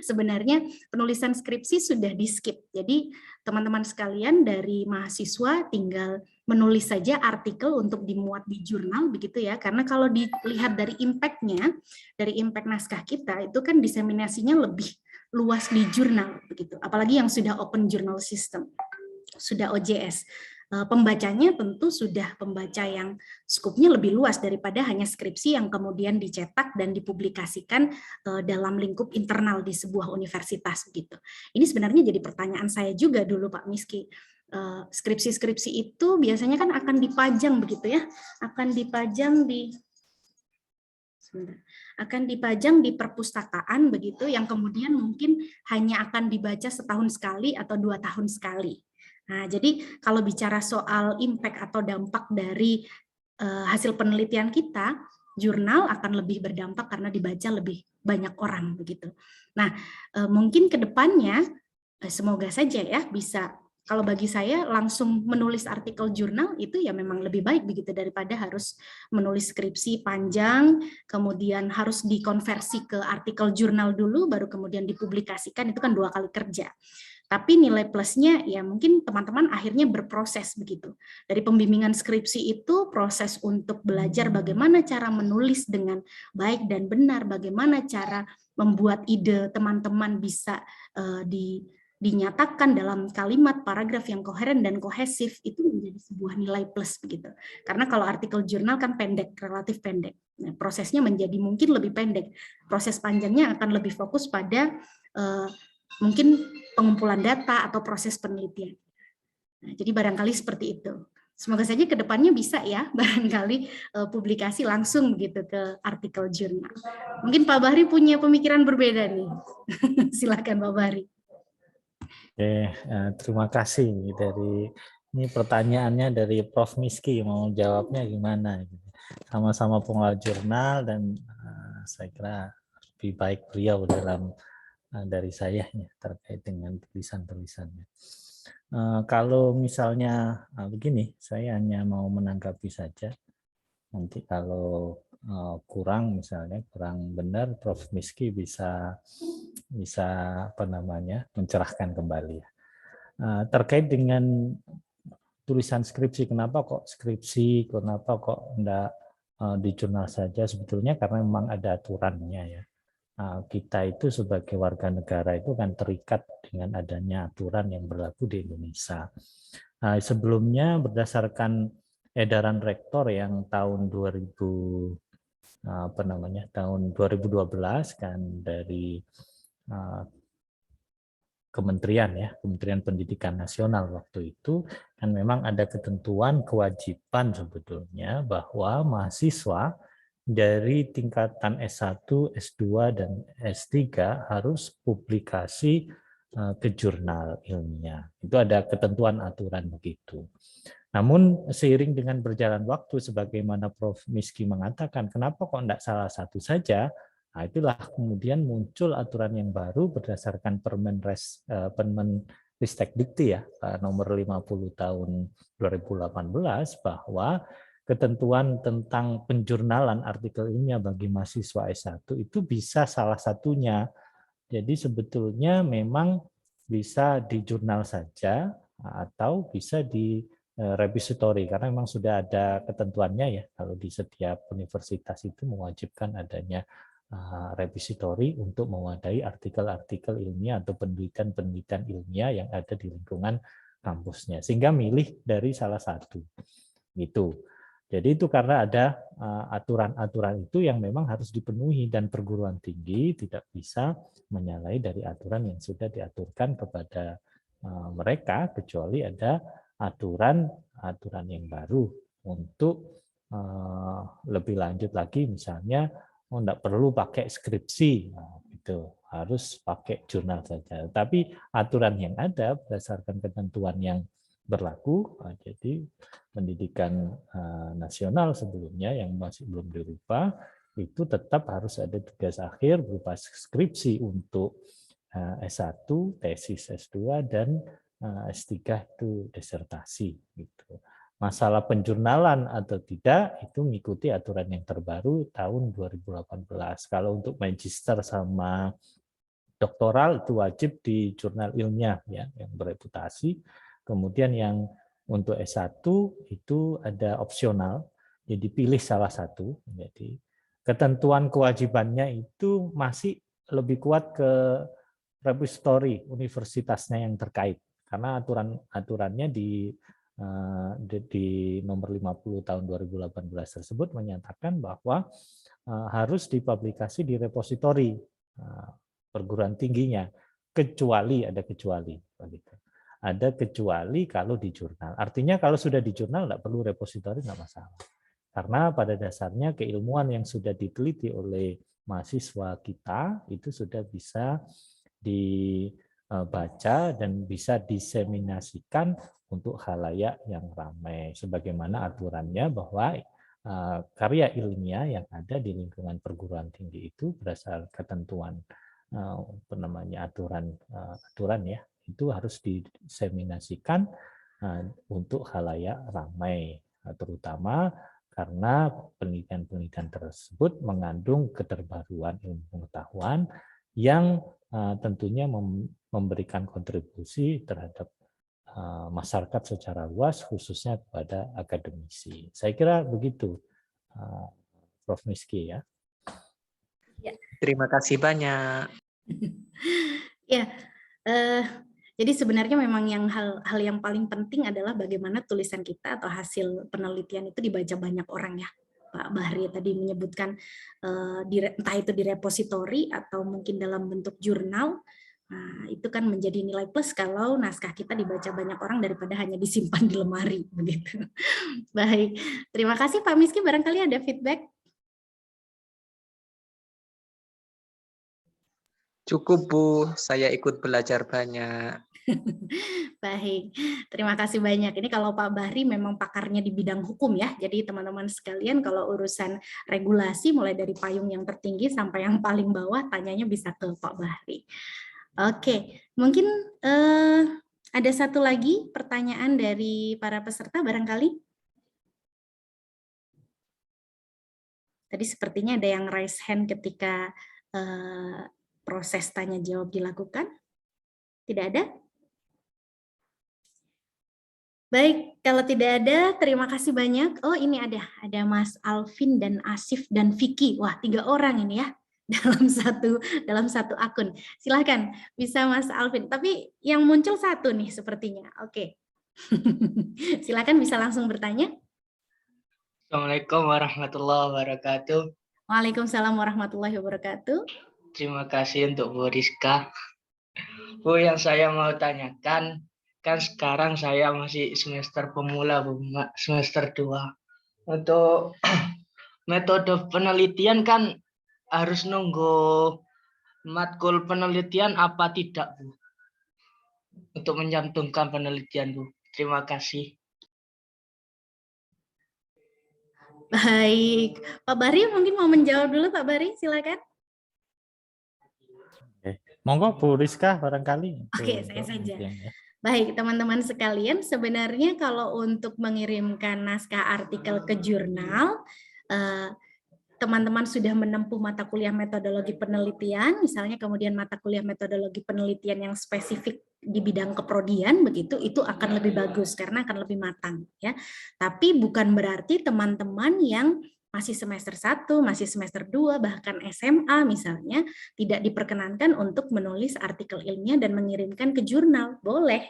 Speaker 2: Sebenarnya penulisan skripsi sudah di skip. Jadi teman-teman sekalian dari mahasiswa tinggal menulis saja artikel untuk dimuat di jurnal begitu ya. Karena kalau dilihat dari impact-nya, dari impact naskah kita itu kan diseminasinya lebih luas di jurnal begitu. Apalagi yang sudah open journal system, sudah OJS. Pembacanya tentu sudah pembaca yang skupnya lebih luas daripada hanya skripsi yang kemudian dicetak dan dipublikasikan dalam lingkup internal di sebuah universitas begitu. Ini sebenarnya jadi pertanyaan saya juga dulu Pak Miski. Skripsi-skripsi itu biasanya kan akan dipajang begitu ya, akan dipajang di perpustakaan begitu, yang kemudian mungkin hanya akan dibaca setahun sekali atau 2 tahun sekali. Nah, jadi kalau bicara soal impact atau dampak dari hasil penelitian kita, jurnal akan lebih berdampak karena dibaca lebih banyak orang begitu. Nah, mungkin ke depannya semoga saja ya bisa kalau bagi saya langsung menulis artikel jurnal itu ya memang lebih baik begitu daripada harus menulis skripsi panjang, kemudian harus dikonversi ke artikel jurnal dulu, baru kemudian dipublikasikan, itu kan 2 kali kerja. Tapi nilai plusnya ya mungkin teman-teman akhirnya berproses begitu. Dari pembimbingan skripsi itu proses untuk belajar bagaimana cara menulis dengan baik dan benar, bagaimana cara membuat ide teman-teman bisa dinyatakan dalam kalimat paragraf yang koheren dan kohesif, itu menjadi sebuah nilai plus begitu. Karena kalau artikel jurnal kan pendek, relatif pendek. Nah, prosesnya menjadi mungkin lebih pendek. Proses panjangnya akan lebih fokus pada mungkin pengumpulan data atau proses penelitian. Nah, jadi barangkali seperti itu. Semoga saja ke depannya bisa ya, barangkali publikasi langsung begitu ke artikel jurnal. Mungkin Pak Bahri punya pemikiran berbeda nih. Silakan Pak Bahri.
Speaker 1: Oke, terima kasih ini pertanyaannya dari Prof. Miski, mau jawabnya gimana? Sama-sama pengelola jurnal dan saya kira lebih baik beliau dari saya ya, terkait dengan tulisan-tulisannya. Kalau misalnya begini, saya hanya mau menanggapi saja. Nanti kalau kurang benar, Prof. Miski bisa mencerahkan kembali. Terkait dengan tulisan skripsi, kenapa kok enggak di jurnal saja? Sebetulnya karena memang ada aturannya ya. Kita itu sebagai warga negara itu kan terikat dengan adanya aturan yang berlaku di Indonesia. Sebelumnya berdasarkan edaran rektor yang tahun 2012 kan dari Kementerian Pendidikan Nasional waktu itu kan memang ada ketentuan kewajiban sebetulnya bahwa mahasiswa dari tingkatan S1, S2 dan S3 harus publikasi ke jurnal ilmiah. Itu ada ketentuan aturan begitu. Namun seiring dengan berjalan waktu, sebagaimana Prof. Miski mengatakan, kenapa kok enggak salah satu saja? Nah, itulah kemudian muncul aturan yang baru berdasarkan Permen-Ristek-Dikti ya, nomor 50 tahun 2018, bahwa ketentuan tentang penjurnalan artikel ilmiah bagi mahasiswa S1 itu bisa salah satunya. Jadi sebetulnya memang bisa di jurnal saja atau bisa di repository, karena memang sudah ada ketentuannya ya, kalau di setiap universitas itu mewajibkan adanya repository untuk mewadahi artikel-artikel ilmiah atau penelitian-penelitian ilmiah yang ada di lingkungan kampusnya, sehingga milih dari salah satu gitu. Jadi itu karena ada aturan-aturan itu yang memang harus dipenuhi, dan perguruan tinggi tidak bisa menyalahi dari aturan yang sudah diaturkan kepada mereka, kecuali ada aturan yang baru untuk lebih lanjut lagi, misalnya enggak perlu pakai skripsi, itu harus pakai jurnal saja. Tapi aturan yang ada berdasarkan ketentuan yang berlaku, jadi pendidikan nasional sebelumnya yang masih belum dirubah, itu tetap harus ada tugas akhir berupa skripsi untuk S1, tesis S2, dan S3 itu disertasi gitu. Masalah penjurnalan atau tidak itu mengikuti aturan yang terbaru tahun 2018. Kalau untuk magister sama doktoral itu wajib di jurnal ilmiah ya yang bereputasi. Kemudian yang untuk S1 itu ada opsional, jadi pilih salah satu. Jadi ketentuan kewajibannya itu masih lebih kuat ke repository universitasnya yang terkait, karena aturannya di nomor 50 tahun 2018 tersebut menyatakan bahwa harus dipublikasi di repositori perguruan tingginya, kecuali begitu. Ada kecuali kalau di jurnal. Artinya kalau sudah di jurnal tidak perlu repositori, tidak masalah. Karena pada dasarnya keilmuan yang sudah diteliti oleh mahasiswa kita itu sudah bisa dibaca dan bisa diseminasikan untuk khalayak yang ramai, sebagaimana aturannya bahwa karya ilmiah yang ada di lingkungan perguruan tinggi itu berdasarkan ketentuan aturan ya itu harus diseminasikan untuk khalayak ramai, terutama karena penelitian-penelitian tersebut mengandung keterbaruan ilmu pengetahuan yang tentunya memberikan kontribusi terhadap masyarakat secara luas, khususnya kepada akademisi. Saya kira begitu, Prof. Miski ya.
Speaker 6: Terima kasih banyak.
Speaker 2: Ya, jadi sebenarnya memang yang hal yang paling penting adalah bagaimana tulisan kita atau hasil penelitian itu dibaca banyak orang ya. Pak Bahri tadi menyebutkan entah itu di repositori atau mungkin dalam bentuk jurnal. Nah, itu kan menjadi nilai plus kalau naskah kita dibaca banyak orang daripada hanya disimpan di lemari begitu. Baik, terima kasih Pak Miski. Barangkali ada feedback.
Speaker 6: Cukup Bu, saya ikut belajar banyak.
Speaker 2: Baik, terima kasih banyak. Ini kalau Pak Bahri memang pakarnya di bidang hukum ya. Jadi teman-teman sekalian kalau urusan regulasi mulai dari payung yang tertinggi sampai yang paling bawah tanyanya bisa ke Pak Bahri. Oke, mungkin ada satu lagi pertanyaan dari para peserta barangkali. Tadi sepertinya ada yang raise hand ketika proses tanya jawab dilakukan. Tidak ada? Baik, kalau tidak ada, terima kasih banyak. Oh, ini ada Mas Alvin dan Asif dan Vicky. Wah, 3 orang ini ya dalam satu akun. Silahkan, bisa Mas Alvin. Tapi yang muncul satu nih sepertinya. Oke, silahkan bisa langsung bertanya.
Speaker 7: Assalamualaikum warahmatullahi wabarakatuh.
Speaker 2: Waalaikumsalam warahmatullahi wabarakatuh.
Speaker 7: Terima kasih untuk Bu Rizka. Bu, yang saya mau tanyakan, kan sekarang saya masih semester pemula, Bu, semester 2. Untuk metode penelitian kan harus nunggu matkul penelitian apa tidak, Bu? Untuk mencantumkan penelitian, Bu. Terima kasih.
Speaker 2: Baik, Pak Bahri mungkin mau menjawab dulu, Pak Bahri, silakan.
Speaker 1: Monggo Bu Rizka barangkali.
Speaker 2: Oke, saya saja. Baik, teman-teman sekalian, sebenarnya kalau untuk mengirimkan naskah artikel ke jurnal, teman-teman sudah menempuh mata kuliah metodologi penelitian, misalnya kemudian mata kuliah metodologi penelitian yang spesifik di bidang keprodian, begitu, itu akan lebih bagus karena akan lebih matang, ya. Tapi bukan berarti teman-teman yang masih semester 1, masih semester 2, bahkan SMA misalnya, tidak diperkenankan untuk menulis artikel ilmiah dan mengirimkan ke jurnal. Boleh,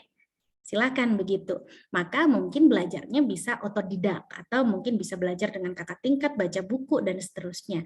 Speaker 2: silakan begitu. Maka mungkin belajarnya bisa otodidak, atau mungkin bisa belajar dengan kakak tingkat, baca buku, dan seterusnya.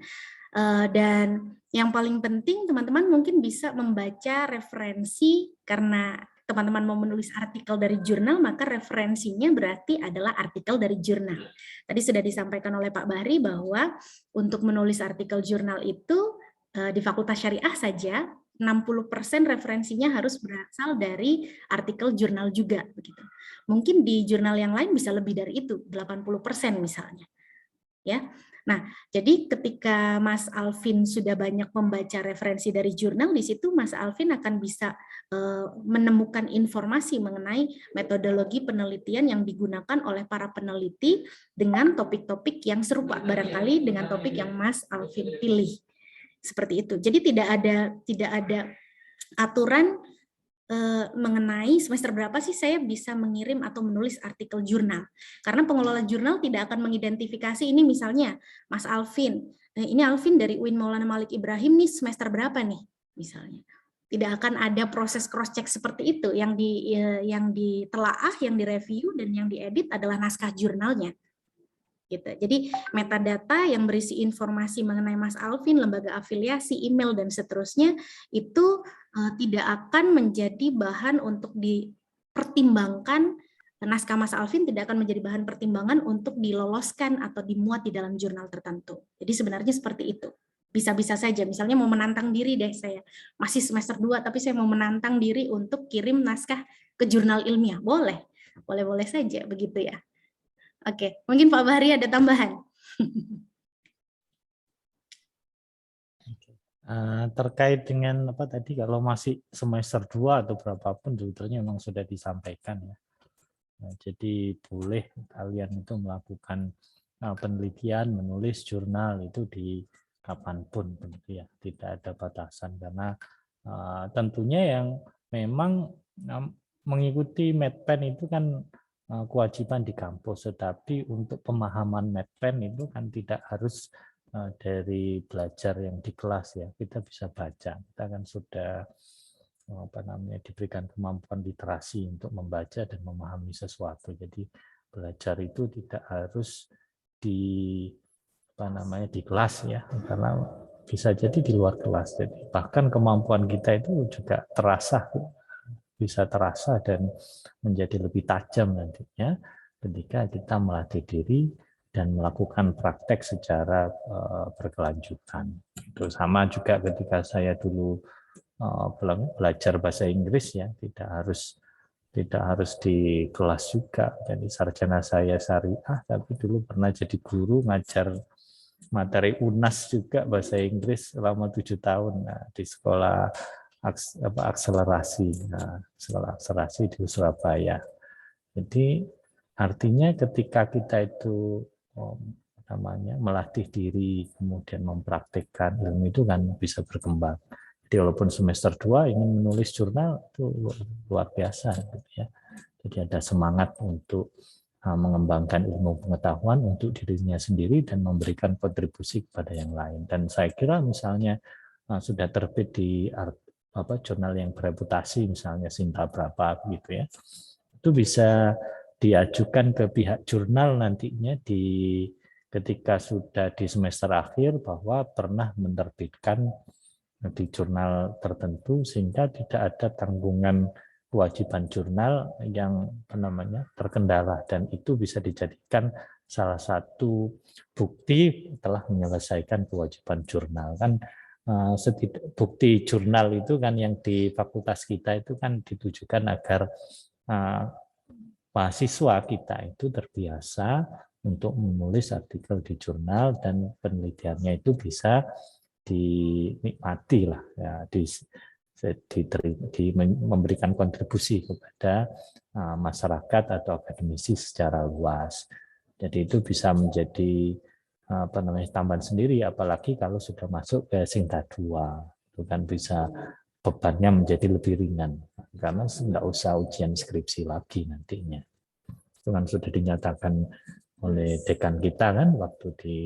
Speaker 2: Dan yang paling penting teman-teman mungkin bisa membaca referensi, karena teman-teman mau menulis artikel dari jurnal, maka referensinya berarti adalah artikel dari jurnal. Tadi sudah disampaikan oleh Pak Bahri bahwa untuk menulis artikel jurnal itu di Fakultas Syariah saja 60% referensinya harus berasal dari artikel jurnal juga, begitu. Mungkin di jurnal yang lain bisa lebih dari itu, 80% misalnya. Ya. Nah, jadi ketika Mas Alvin sudah banyak membaca referensi dari jurnal, di situ Mas Alvin akan bisa menemukan informasi mengenai metodologi penelitian yang digunakan oleh para peneliti dengan topik-topik yang serupa, barangkali dengan topik yang Mas Alvin pilih. Seperti itu. Jadi tidak ada aturan mengenai semester berapa sih saya bisa mengirim atau menulis artikel jurnal. Karena pengelola jurnal tidak akan mengidentifikasi ini, misalnya Mas Alvin, ini Alvin dari UIN Maulana Malik Ibrahim nih semester berapa nih misalnya. Tidak akan ada proses cross check seperti itu. Yang ditelaah, yang direview dan yang diedit adalah naskah jurnalnya. Gitu. Jadi metadata yang berisi informasi mengenai Mas Alvin, lembaga afiliasi, email, dan seterusnya itu tidak akan menjadi bahan untuk dipertimbangkan. Naskah Mas Alvin tidak akan menjadi bahan pertimbangan untuk diloloskan atau dimuat di dalam jurnal tertentu. Jadi sebenarnya seperti itu. Bisa-bisa saja, misalnya mau menantang diri deh, saya masih semester 2 tapi saya mau menantang diri untuk kirim naskah ke jurnal ilmiah. Boleh saja begitu ya. Oke, mungkin Pak Bahri ada tambahan.
Speaker 1: Terkait dengan apa tadi, kalau masih semester 2 atau berapapun sebetulnya memang sudah disampaikan ya. Jadi boleh kalian itu melakukan penelitian, menulis jurnal itu di kapanpun, ya, tidak ada batasan, karena tentunya yang memang mengikuti medpen itu kan kewajiban di kampus, tetapi untuk pemahaman medpen itu kan tidak harus dari belajar yang di kelas ya, kita bisa baca, kita kan sudah diberikan kemampuan literasi untuk membaca dan memahami sesuatu. Jadi belajar itu tidak harus di di kelas ya, karena bisa jadi di luar kelas. Jadi bahkan kemampuan kita itu juga bisa terasa dan menjadi lebih tajam nantinya ketika kita melatih diri dan melakukan praktek secara berkelanjutan. Itu sama juga ketika saya dulu belajar bahasa Inggris ya, tidak harus di kelas juga. Jadi sarjana saya syariah, tapi dulu pernah jadi guru ngajar materi UNAS juga bahasa Inggris selama 7 tahun di sekolah akselerasi, sekolah akselerasi di Surabaya. Jadi artinya ketika kita itu melatih diri kemudian mempraktikkan ilmu itu kan bisa berkembang. Jadi walaupun semester 2 ingin menulis jurnal itu luar biasa gitu ya. Jadi ada semangat untuk mengembangkan ilmu pengetahuan untuk dirinya sendiri dan memberikan kontribusi kepada yang lain. Dan saya kira misalnya sudah terbit di jurnal yang bereputasi, misalnya Sinta berapa gitu ya, itu bisa diajukan ke pihak jurnal nantinya ketika sudah di semester akhir bahwa pernah menerbitkan di jurnal tertentu, sehingga tidak ada tanggungan kewajiban jurnal yang terkendala, dan itu bisa dijadikan salah satu bukti telah menyelesaikan kewajiban jurnal. Kan bukti jurnal itu kan yang di fakultas kita itu kan ditujukan agar mahasiswa kita itu terbiasa untuk menulis artikel di jurnal dan penelitiannya itu bisa dinikmati lah ya, memberikan kontribusi kepada masyarakat atau akademisi secara luas. Jadi itu bisa menjadi tambahan sendiri, apalagi kalau sudah masuk ke Sinta 2, itu kan bisa bebannya menjadi lebih ringan karena nggak usah ujian skripsi lagi nantinya. Itu kan sudah dinyatakan oleh dekan kita kan waktu di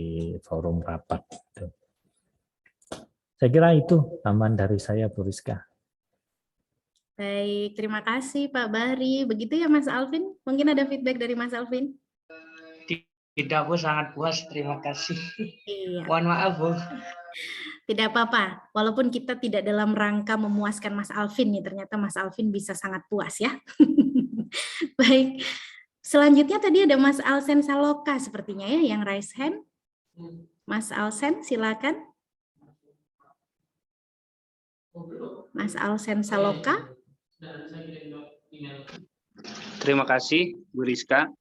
Speaker 1: forum rapat. Saya kira itu tambahan dari saya, Bu Rizka.
Speaker 2: Baik, terima kasih Pak Bahri. Begitu ya Mas Alvin? Mungkin ada feedback dari Mas Alvin?
Speaker 7: Tidak, Bu, sangat puas. Terima kasih.
Speaker 2: Iya.
Speaker 7: Mohon maaf, Bu.
Speaker 2: Tidak apa-apa, walaupun kita tidak dalam rangka memuaskan Mas Alvin nih, ternyata Mas Alvin bisa sangat puas ya. Baik, selanjutnya tadi ada Mas Alsen Saloka sepertinya ya, yang raise hand. Mas Alsen, silakan. Mas Alsen Saloka.
Speaker 8: Terima kasih, Bu Rizka.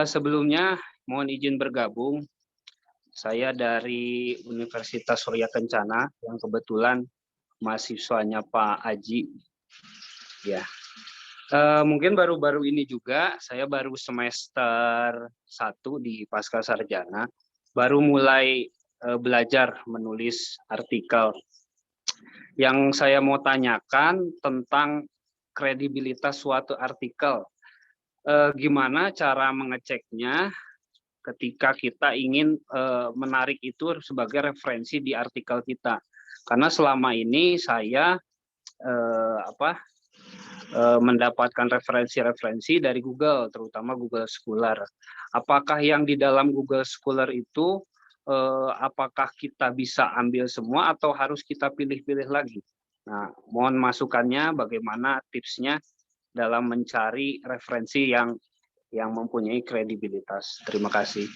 Speaker 8: Sebelumnya mohon izin bergabung. Saya dari Universitas Surya Kencana yang kebetulan mahasiswanya Pak Aji. Ya, mungkin baru-baru ini juga saya baru semester 1 di Pasca Sarjana, baru mulai belajar menulis artikel. Yang saya mau tanyakan tentang kredibilitas suatu artikel. Gimana cara mengeceknya ketika kita ingin menarik itu sebagai referensi di artikel kita? Karena selama ini saya mendapatkan referensi-referensi dari Google, terutama Google Scholar. Apakah yang di dalam Google Scholar itu apakah kita bisa ambil semua atau harus kita pilih-pilih lagi? Nah, mohon masukannya, bagaimana tipsnya dalam mencari referensi yang mempunyai kredibilitas. Terima kasih.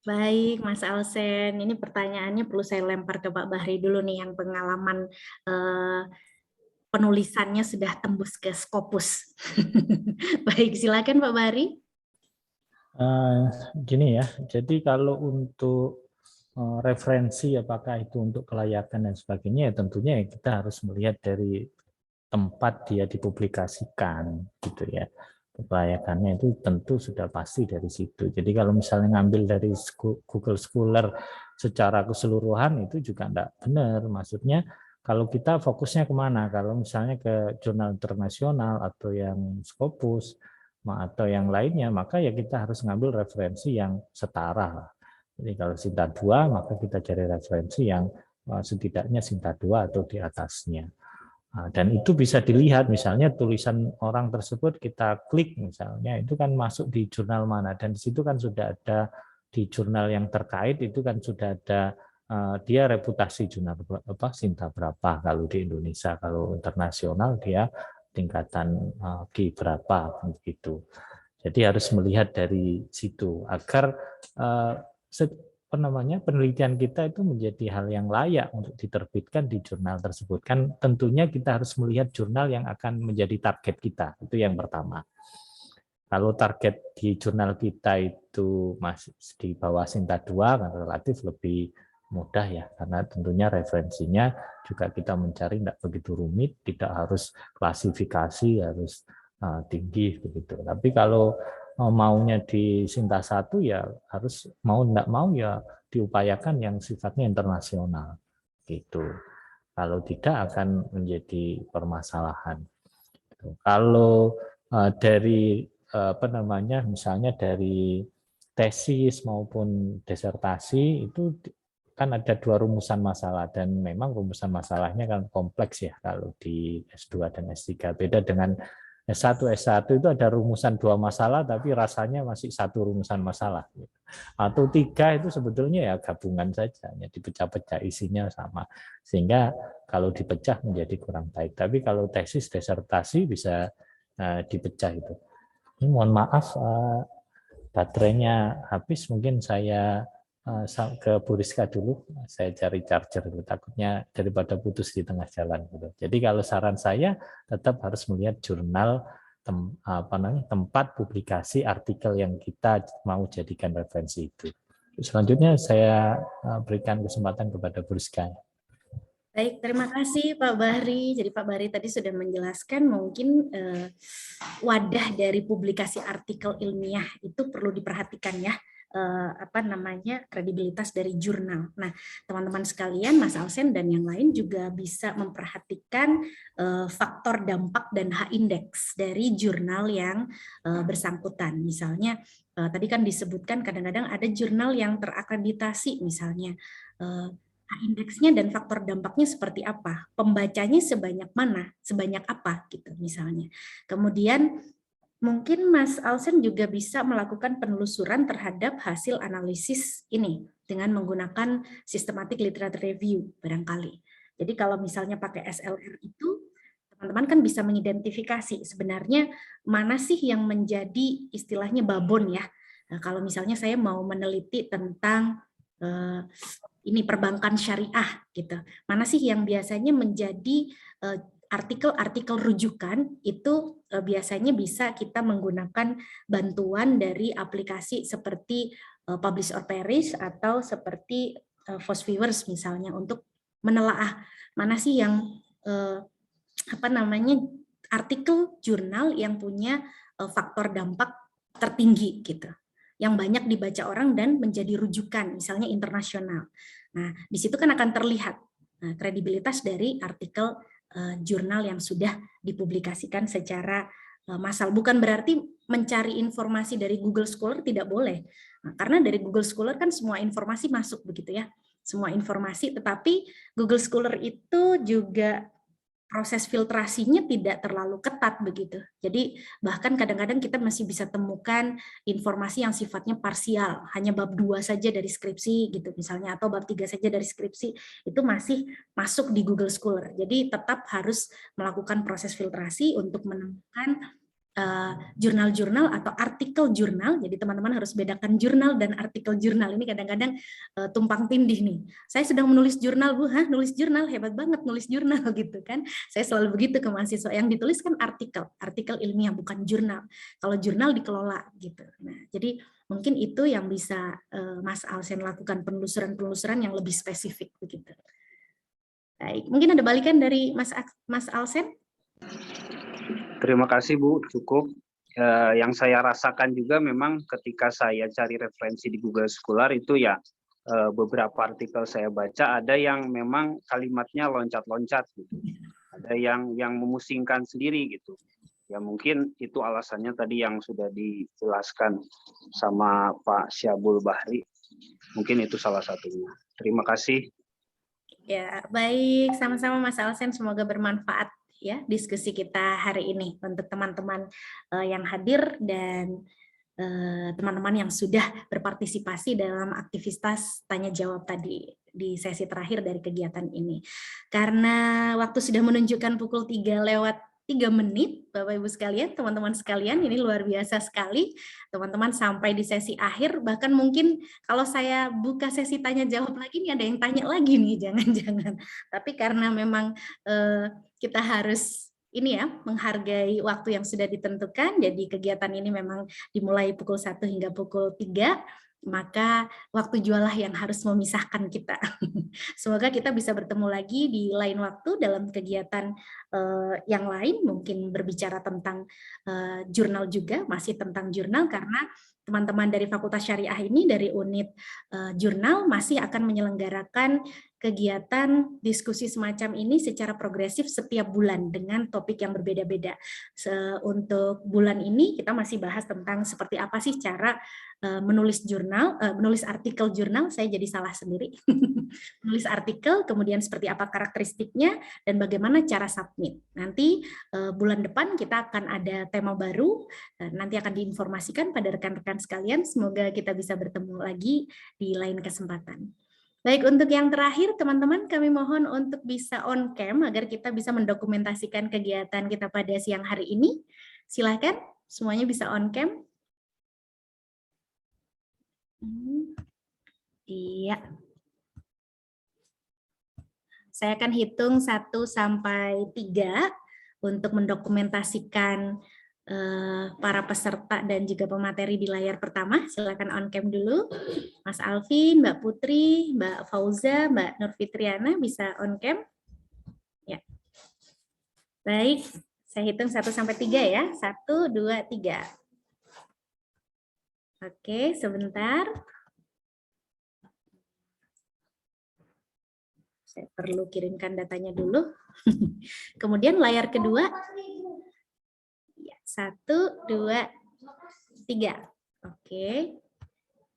Speaker 2: Baik, Mas Alsen. Ini pertanyaannya perlu saya lempar ke Pak Bahri dulu nih, yang pengalaman penulisannya sudah tembus ke Scopus. Baik, silakan Pak Bahri.
Speaker 1: Gini ya, jadi kalau untuk referensi apakah itu untuk kelayakan dan sebagainya, ya tentunya kita harus melihat dari tempat dia dipublikasikan gitu ya. Kelayakannya itu tentu sudah pasti dari situ. Jadi kalau misalnya ngambil dari Google Scholar secara keseluruhan itu juga enggak benar. Maksudnya kalau kita fokusnya kemana? Kalau misalnya ke jurnal internasional atau yang Scopus atau yang lainnya, maka ya kita harus ngambil referensi yang setara. Jadi kalau Sinta 2, maka kita cari referensi yang setidaknya Sinta 2 atau di atasnya. Dan itu bisa dilihat, misalnya tulisan orang tersebut kita klik misalnya, itu kan masuk di jurnal mana, dan di situ kan sudah ada di jurnal yang terkait, itu kan sudah ada dia reputasi jurnal Sinta berapa kalau di Indonesia, kalau internasional dia tingkatan G berapa begitu. Jadi harus melihat dari situ agar penelitian kita itu menjadi hal yang layak untuk diterbitkan di jurnal tersebut. Kan tentunya kita harus melihat jurnal yang akan menjadi target kita. Itu yang pertama. Kalau target di jurnal kita itu masih di bawah Sinta 2, kan relatif lebih mudah ya, karena tentunya referensinya juga kita mencari tidak begitu rumit, tidak harus klasifikasi, harus tinggi begitu. Tapi kalau maunya di Sinta 1 ya harus mau enggak mau ya diupayakan yang sifatnya internasional gitu. Kalau tidak akan menjadi permasalahan. Kalau dari misalnya dari tesis maupun disertasi itu kan ada 2 rumusan masalah, dan memang rumusan masalahnya kan kompleks ya kalau di S2 dan S3. Beda dengan S1, S1 itu ada rumusan 2 masalah, tapi rasanya masih 1 rumusan masalah. Atau 3 itu sebetulnya ya gabungan saja, ya dipecah-pecah isinya sama. Sehingga kalau dipecah menjadi kurang baik. Tapi kalau tesis, disertasi bisa dipecah itu. Ini mohon maaf, baterainya habis, mungkin saya ke Bu Rizka dulu, saya cari charger dulu, takutnya daripada putus di tengah jalan gitu. Jadi kalau saran saya tetap harus melihat jurnal tempat publikasi artikel yang kita mau jadikan referensi itu. Selanjutnya saya berikan kesempatan kepada Bu Rizka.
Speaker 2: Baik, terima kasih Pak Bahri. Jadi Pak Bahri tadi sudah menjelaskan mungkin wadah dari publikasi artikel ilmiah itu perlu diperhatikan ya. Kredibilitas dari jurnal. Nah, teman-teman sekalian, Mas Alsen dan yang lain juga bisa memperhatikan faktor dampak dan H-index dari jurnal yang bersangkutan. Misalnya, tadi kan disebutkan kadang-kadang ada jurnal yang terakreditasi, misalnya H-indeksnya dan faktor dampaknya seperti apa, pembacanya sebanyak mana, sebanyak apa, gitu misalnya. Kemudian mungkin Mas Alsen juga bisa melakukan penelusuran terhadap hasil analisis ini dengan menggunakan systematic literature review barangkali. Jadi kalau misalnya pakai SLR itu, teman-teman kan bisa mengidentifikasi sebenarnya mana sih yang menjadi istilahnya babon ya. Nah, kalau misalnya saya mau meneliti tentang ini perbankan syariah gitu, mana sih yang biasanya menjadi artikel-artikel rujukan itu biasanya bisa kita menggunakan bantuan dari aplikasi seperti Publish or Perish atau seperti Fosviewers misalnya untuk menelaah mana sih yang artikel jurnal yang punya faktor dampak tertinggi gitu, yang banyak dibaca orang dan menjadi rujukan misalnya internasional. Nah, di situ kan akan terlihat kredibilitas dari artikel jurnal yang sudah dipublikasikan secara massal. Bukan berarti mencari informasi dari Google Scholar tidak boleh. Nah, karena dari Google Scholar kan semua informasi masuk begitu ya. Semua informasi, tetapi Google Scholar itu juga proses filtrasinya tidak terlalu ketat begitu. Jadi bahkan kadang-kadang kita masih bisa temukan informasi yang sifatnya parsial, hanya bab 2 saja dari skripsi gitu misalnya, atau bab 3 saja dari skripsi, itu masih masuk di Google Scholar. Jadi tetap harus melakukan proses filtrasi untuk menemukan jurnal-jurnal atau artikel jurnal. Jadi teman-teman harus bedakan jurnal dan artikel jurnal. Ini kadang-kadang tumpang tindih nih. Saya sedang menulis jurnal, Bu. Hah, nulis jurnal? Hebat banget nulis jurnal gitu kan. Saya selalu begitu ke mahasiswa. Yang ditulis kan artikel ilmiah bukan jurnal. Kalau jurnal dikelola gitu. Nah, jadi Mungkin itu yang bisa Mas Alsen lakukan, penelusuran yang lebih spesifik begitu. Baik, mungkin ada balikan dari Mas Alsen?
Speaker 8: Terima kasih Bu, cukup. Yang saya rasakan juga memang ketika saya cari referensi di Google Scholar itu ya beberapa artikel saya baca ada yang memang kalimatnya loncat-loncat gitu. Ada yang memusingkan sendiri gitu. Ya mungkin itu alasannya tadi yang sudah dijelaskan sama Pak Syabul Bahri. Mungkin itu salah satunya. Terima kasih.
Speaker 2: Ya, baik. Sama-sama Mas Alsen, semoga bermanfaat ya diskusi kita hari ini untuk teman-teman yang hadir dan teman-teman yang sudah berpartisipasi dalam aktivitas tanya jawab tadi di sesi terakhir dari kegiatan ini. Karena waktu sudah menunjukkan pukul 3:03, Bapak Ibu sekalian, teman-teman sekalian, ini luar biasa sekali. Teman-teman sampai di sesi akhir, bahkan mungkin kalau saya buka sesi tanya jawab lagi nih ada yang tanya lagi nih, jangan-jangan. Tapi karena memang kita harus ini ya, menghargai waktu yang sudah ditentukan, jadi kegiatan ini memang dimulai pukul 1 hingga pukul 3, maka waktu jualah yang harus memisahkan kita. Semoga kita bisa bertemu lagi di lain waktu dalam kegiatan yang lain, mungkin berbicara tentang jurnal juga, masih tentang jurnal, karena teman-teman dari Fakultas Syariah ini dari unit jurnal masih akan menyelenggarakan kegiatan diskusi semacam ini secara progresif setiap bulan dengan topik yang berbeda-beda. Untuk bulan ini kita masih bahas tentang seperti apa sih cara menulis jurnal, menulis artikel jurnal, saya jadi salah sendiri. Menulis artikel, kemudian seperti apa karakteristiknya dan bagaimana cara submit. Nanti bulan depan kita akan ada tema baru, nanti akan diinformasikan pada rekan-rekan sekalian. Semoga kita bisa bertemu lagi di lain kesempatan. Baik, untuk yang terakhir teman-teman kami mohon untuk bisa on cam agar kita bisa mendokumentasikan kegiatan kita pada siang hari ini. Silakan semuanya bisa on cam. Iya. Saya akan hitung 1 sampai 3 untuk mendokumentasikan para peserta dan juga pemateri di layar pertama. Silakan on cam dulu. Mas Alvin, Mbak Putri, Mbak Fauza, Mbak Nur Fitriana bisa on cam. Ya. Baik, saya hitung 1 sampai 3 ya. 1, 2, 3. Oke, sebentar. Saya perlu kirimkan datanya dulu. Kemudian layar kedua. 1, 2, 3. Oke.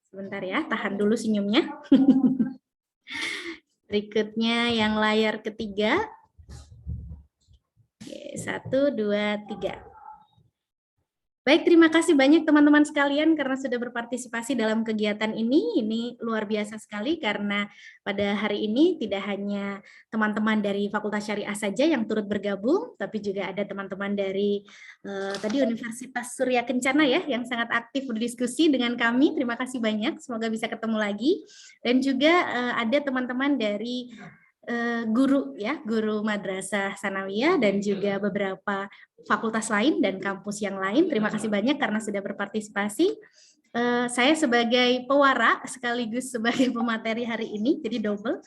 Speaker 2: Sebentar ya, tahan dulu senyumnya. Berikutnya yang layar ketiga. Oke, 1, 2, 3. Baik, terima kasih banyak teman-teman sekalian karena sudah berpartisipasi dalam kegiatan ini. Ini luar biasa sekali karena pada hari ini tidak hanya teman-teman dari Fakultas Syariah saja yang turut bergabung, tapi juga ada teman-teman dari tadi Universitas Surya Kencana ya yang sangat aktif berdiskusi dengan kami. Terima kasih banyak, semoga bisa ketemu lagi. Dan juga ada teman-teman dari guru ya, guru madrasah sanawiyah dan juga beberapa fakultas lain dan kampus yang lain. Terima kasih banyak karena sudah berpartisipasi. Saya sebagai pewara sekaligus sebagai pemateri hari ini, jadi double.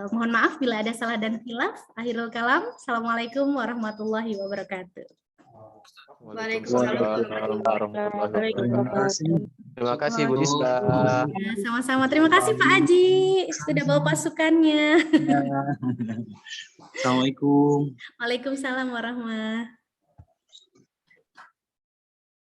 Speaker 2: Mohon maaf bila ada salah dan khilaf. Akhirul kalam. Assalamualaikum warahmatullahi wabarakatuh.
Speaker 6: Waalaikumsalam. Terima kasih Bu Rizka.
Speaker 2: Sama-sama. Terima kasih Pak Aji sudah bawa pasukannya.
Speaker 5: Assalamualaikum.
Speaker 2: Waalaikumsalam warahmatullahi wabarakatuh.